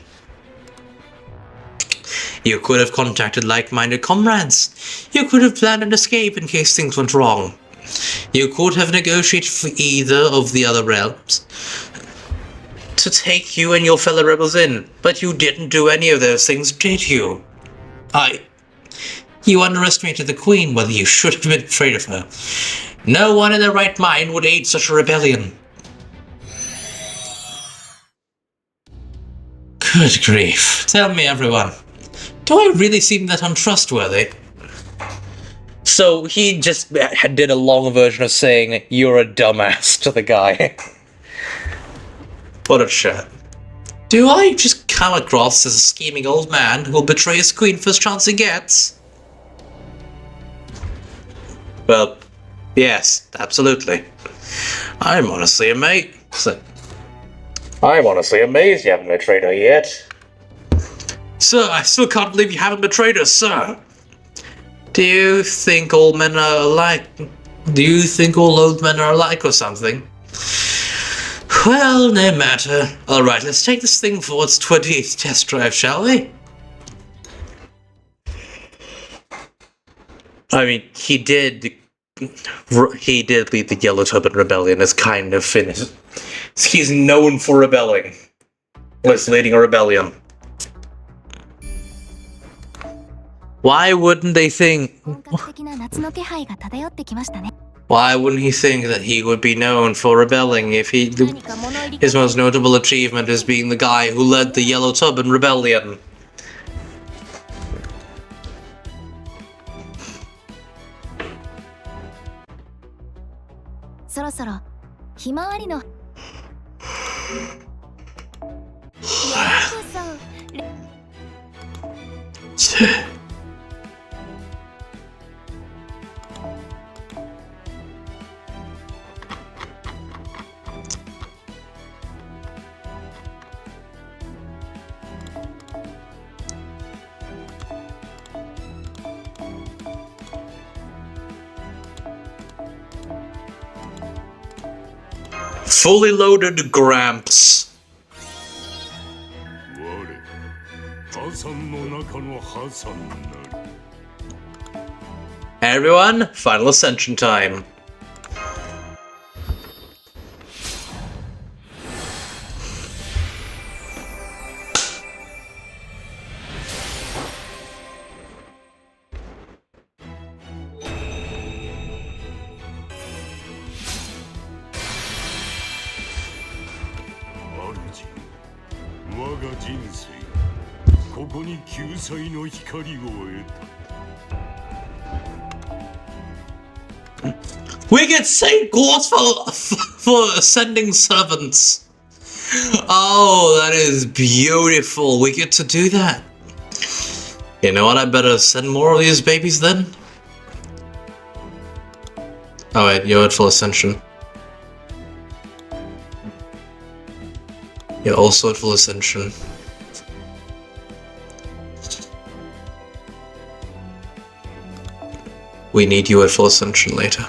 You could have contacted like-minded comrades. You could have planned an escape in case things went wrong. You could have negotiated for either of the other realms to take you and your fellow rebels in, but you didn't do any of those things, did you? You underestimated the Queen, whether you should have been afraid of her. No one in their right mind would aid such a rebellion. Good grief. Tell me, everyone. Do I really seem that untrustworthy? So he just did a long version of saying, you're a dumbass to the guy. What a chat. Do I just come across as a scheming old man who will betray his queen first chance he gets? Well, yes, absolutely. I'm honestly amazed. I'm honestly amazed you haven't betrayed her yet. Sir, I still can't believe you haven't betrayed us, sir. Do you think old men are alike? Do you think all old men are alike or something? Well, no matter. Alright, let's take this thing for its 28th test drive, shall we? I mean, he did lead the Yellow Turban Rebellion as kind of finished. He's known for rebelling. Was leading a rebellion. Why wouldn't they think... 本格的な夏の気配が漂ってきましたね。 Why wouldn't he think that he would be known for rebelling if he... 何か物入り His most notable achievement is being the guy who led the Yellow Turban Rebellion. そろそろひまわりの。ようこそ。 Fully loaded Gramps. 我破産の中の破産なり Everyone, final ascension time.主我が人生ここに救済の光を得た We get Saint Claus for ascending servants. Oh, that is beautiful. We get to do that. You know what? I better send more of these babies then. Oh wait, you're at full ascension. You're also at full ascension. We need you at full ascension later.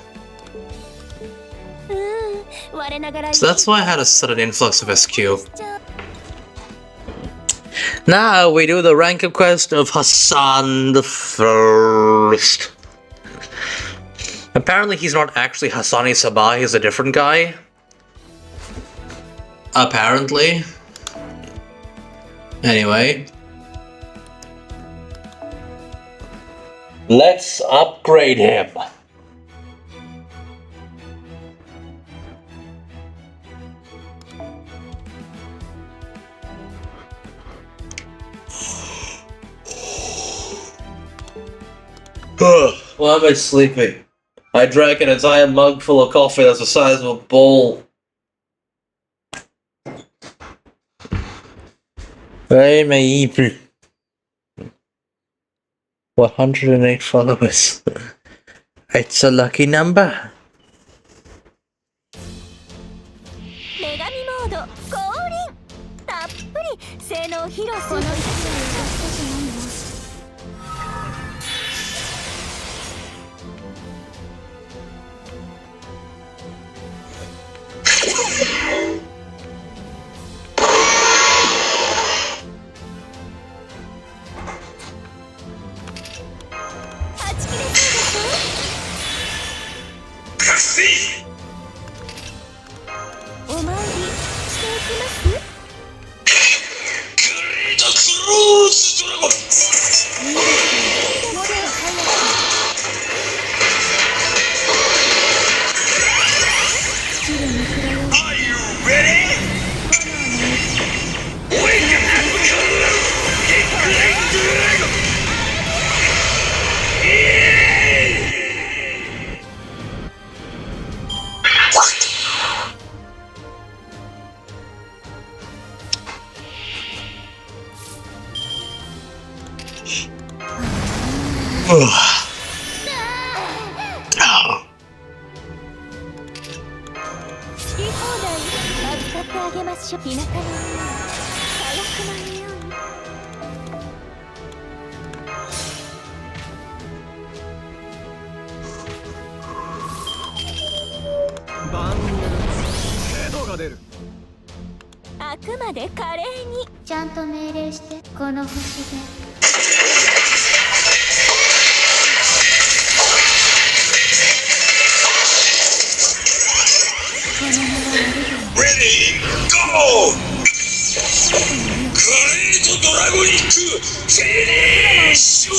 我ながら So that's why I had a sudden influx of SQ. Now we do the rank up quest of Hassan the First. Apparently he's not actually Hassani Sabah, he's a different guy. Apparently. Anyway. Let's upgrade him. Why am I sleepy? I drank an entire mug full of coffee that's the size of a bowl. Hey, my Hebrew. 108 followers. It's a lucky number. 女神モード降臨たっぷり性能披露するお参りしていきます好き放題預かってあげましょう。田舎の匂い、火薬の匂い。あくまで華麗に。ちゃんと命令して、この星で。Ready, go! グレートドラゴニックフィニッシュ。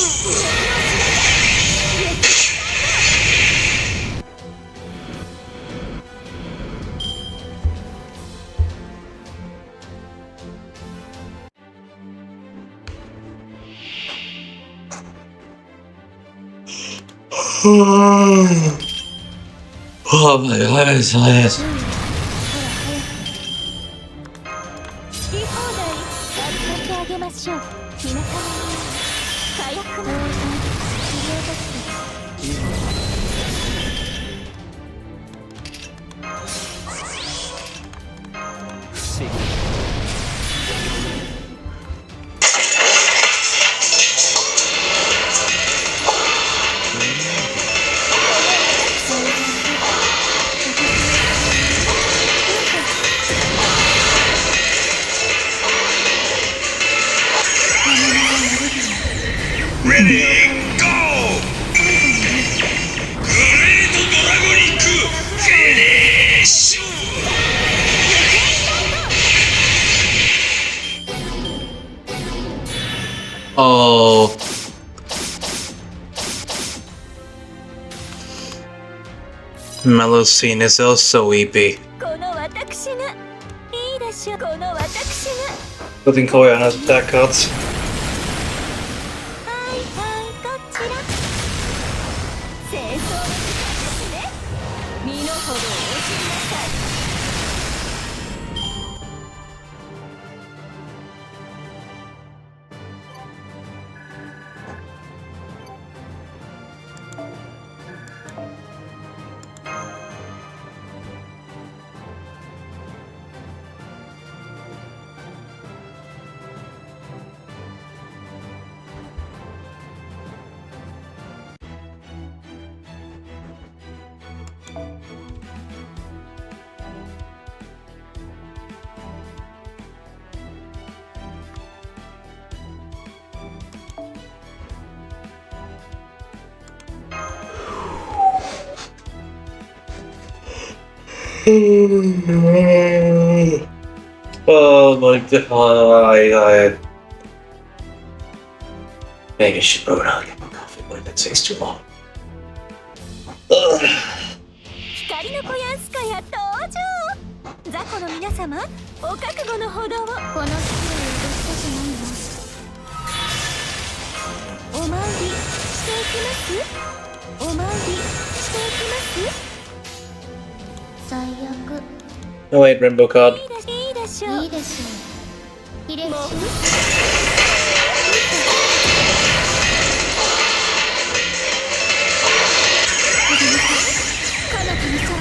Oh my eyes. 好き放題預かってあげましょう。田舎の匂い、火薬の匂い。Ready, go! グレートドラゴニックフィニッシュ。Oh. Mellow's scene is also EP. この私がいいでしょう。この私が Nothing Korean has attack cards. はいはいこちら清掃の時間ですね。身の程をお知りなさい。Oh my god. Maybe I should go out and get my coffee, but that takes too long. 光の子やんすかや登場。雑魚の皆様、お覚悟のほどを。この式を脅したじゃないの。お参りしていきます。お参りしていきます。最悪。 Oh wait, rainbow card. いいでしょう。いいでしょう。いれしょ。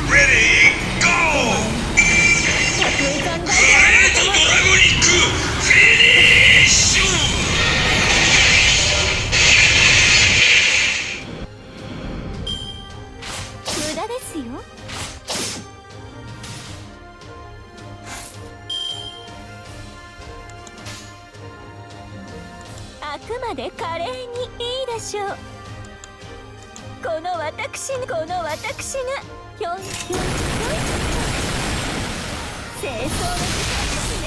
Ready, go! グレートドラゴニックフィニッシュ。無駄ですよ。あくまで華麗にいいでしょう。この私がぴょんぴょんぴょん。清掃の時間ですね。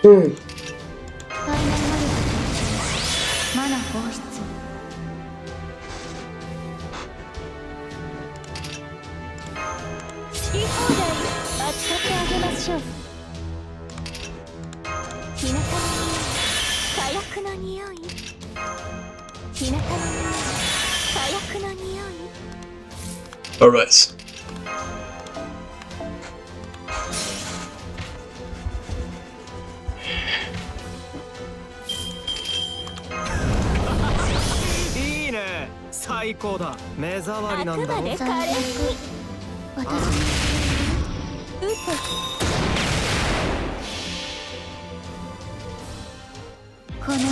ファイナルマリアマナ放出。好き放題扱ってあげましょう。田舎の匂い、火薬の匂い。田舎の匂い、火薬の匂い。 Alright. 最高だ。目障りあなんだろ。くまで可憐に私に撃て。この名は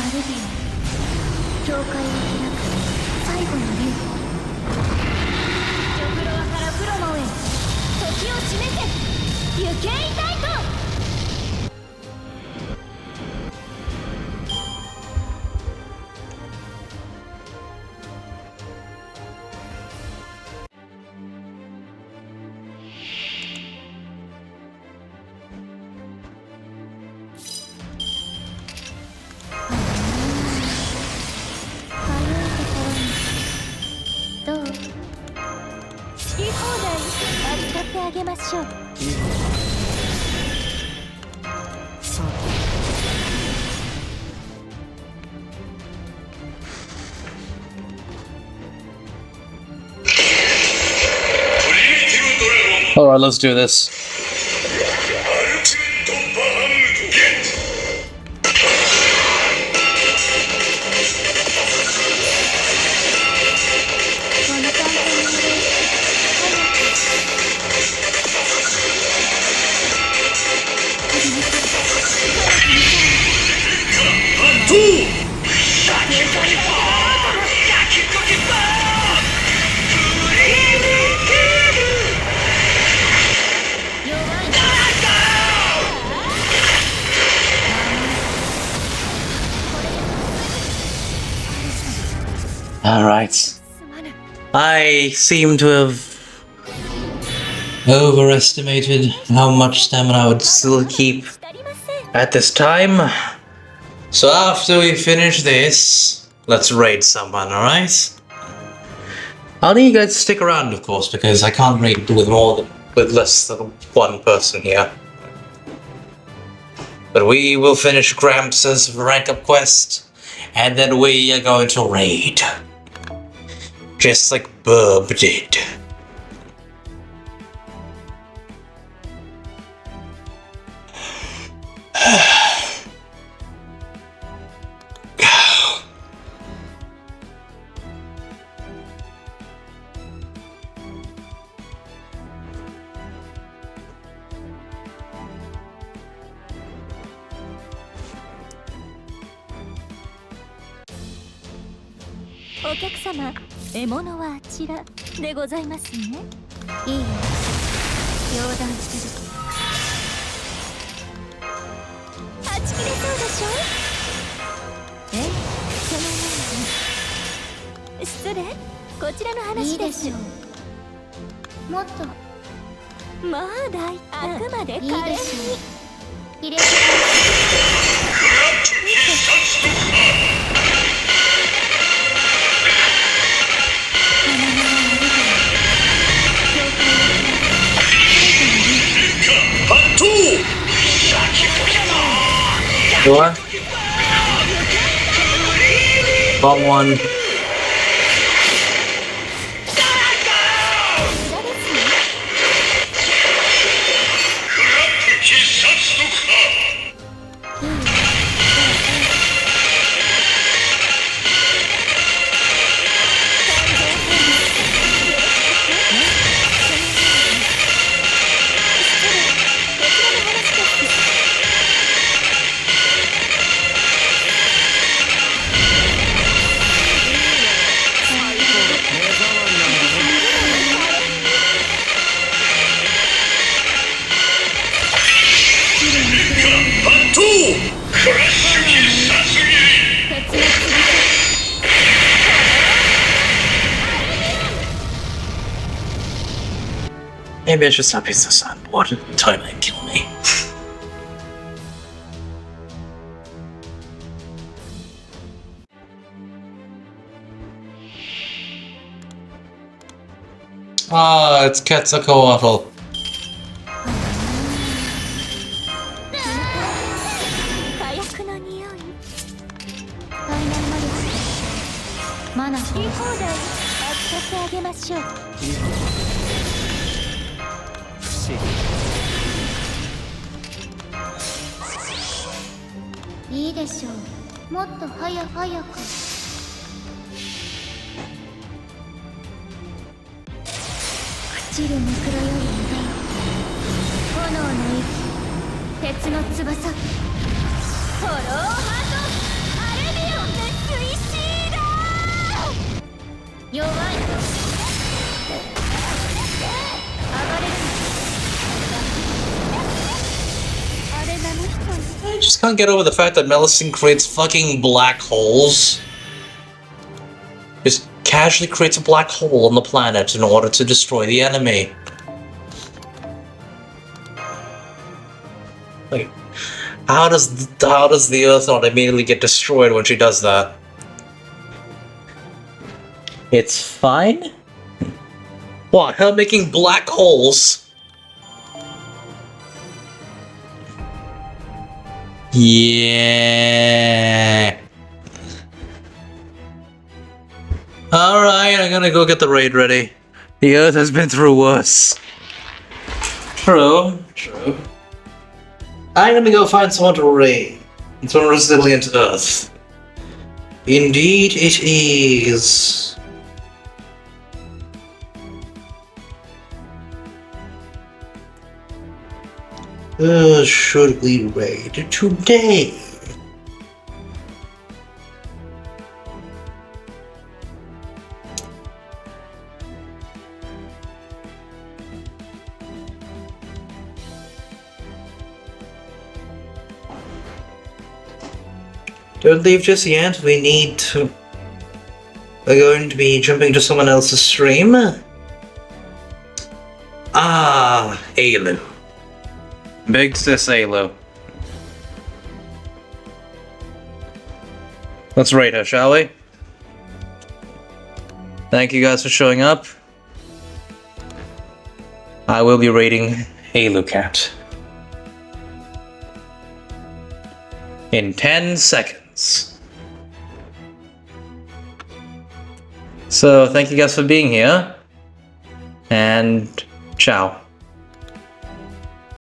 アルビオン。教会を開く最後の竜。玉露からプロモへ時を示せ。行けいたいと。どう？好き放題扱ってあげましょう。さプリミティブドラゴン Alright, let's do this. アルティメットバハムートゲット。この簡単にトゥーAlright. I seem to have overestimated how much stamina I would still keep at this time. So after we finish this, let's raid someone, alright? I'll need you guys to stick around, of course, because I can't raid with less than one person here. But we will finish Gramps' rank up quest, and then we are going to raid. Just like Burb did.お客様、獲物はあちらでございますね。いいよ、冗談してる。はち切れそうでしょ。え、その前に失礼、こちらの話です。いいでしょう。もっとまあ大胆、あくまで可憐に入れてDoor. Bomb one. Maybe I should stop using the sun. What a time they kill me. Ah, it's Quetzalcoatl. 火薬の匂い。対面魔力。マナー好き放題扱ってあげましょう。不思議。いいでしょう。もっと早く。走るネクロより願い炎の息鉄の翼ホローハートアルビオンで水シーダー弱い暴れるあれだね I just can't get over the fact that Melisine creates fucking black holes. Just casually creates a black hole on the planet in order to destroy the enemy. Like, how does the Earth not immediately get destroyed when she does that? It's fine? What, her making black holes? Yeah. Alright, I'm gonna go get the raid ready. The Earth has been through worse. True. I'm gonna go find someone to raid. It's on resilient Earth. Indeed it is. Should we raid today? Don't leave just yet, we're going to be jumping to someone else's stream. Ah, Ailu. Big sis Ailu. Let's raid her, shall we? Thank you guys for showing up. I will be raiding Ailu Cat. In 10 seconds. So, thank you guys for being here. And ciao.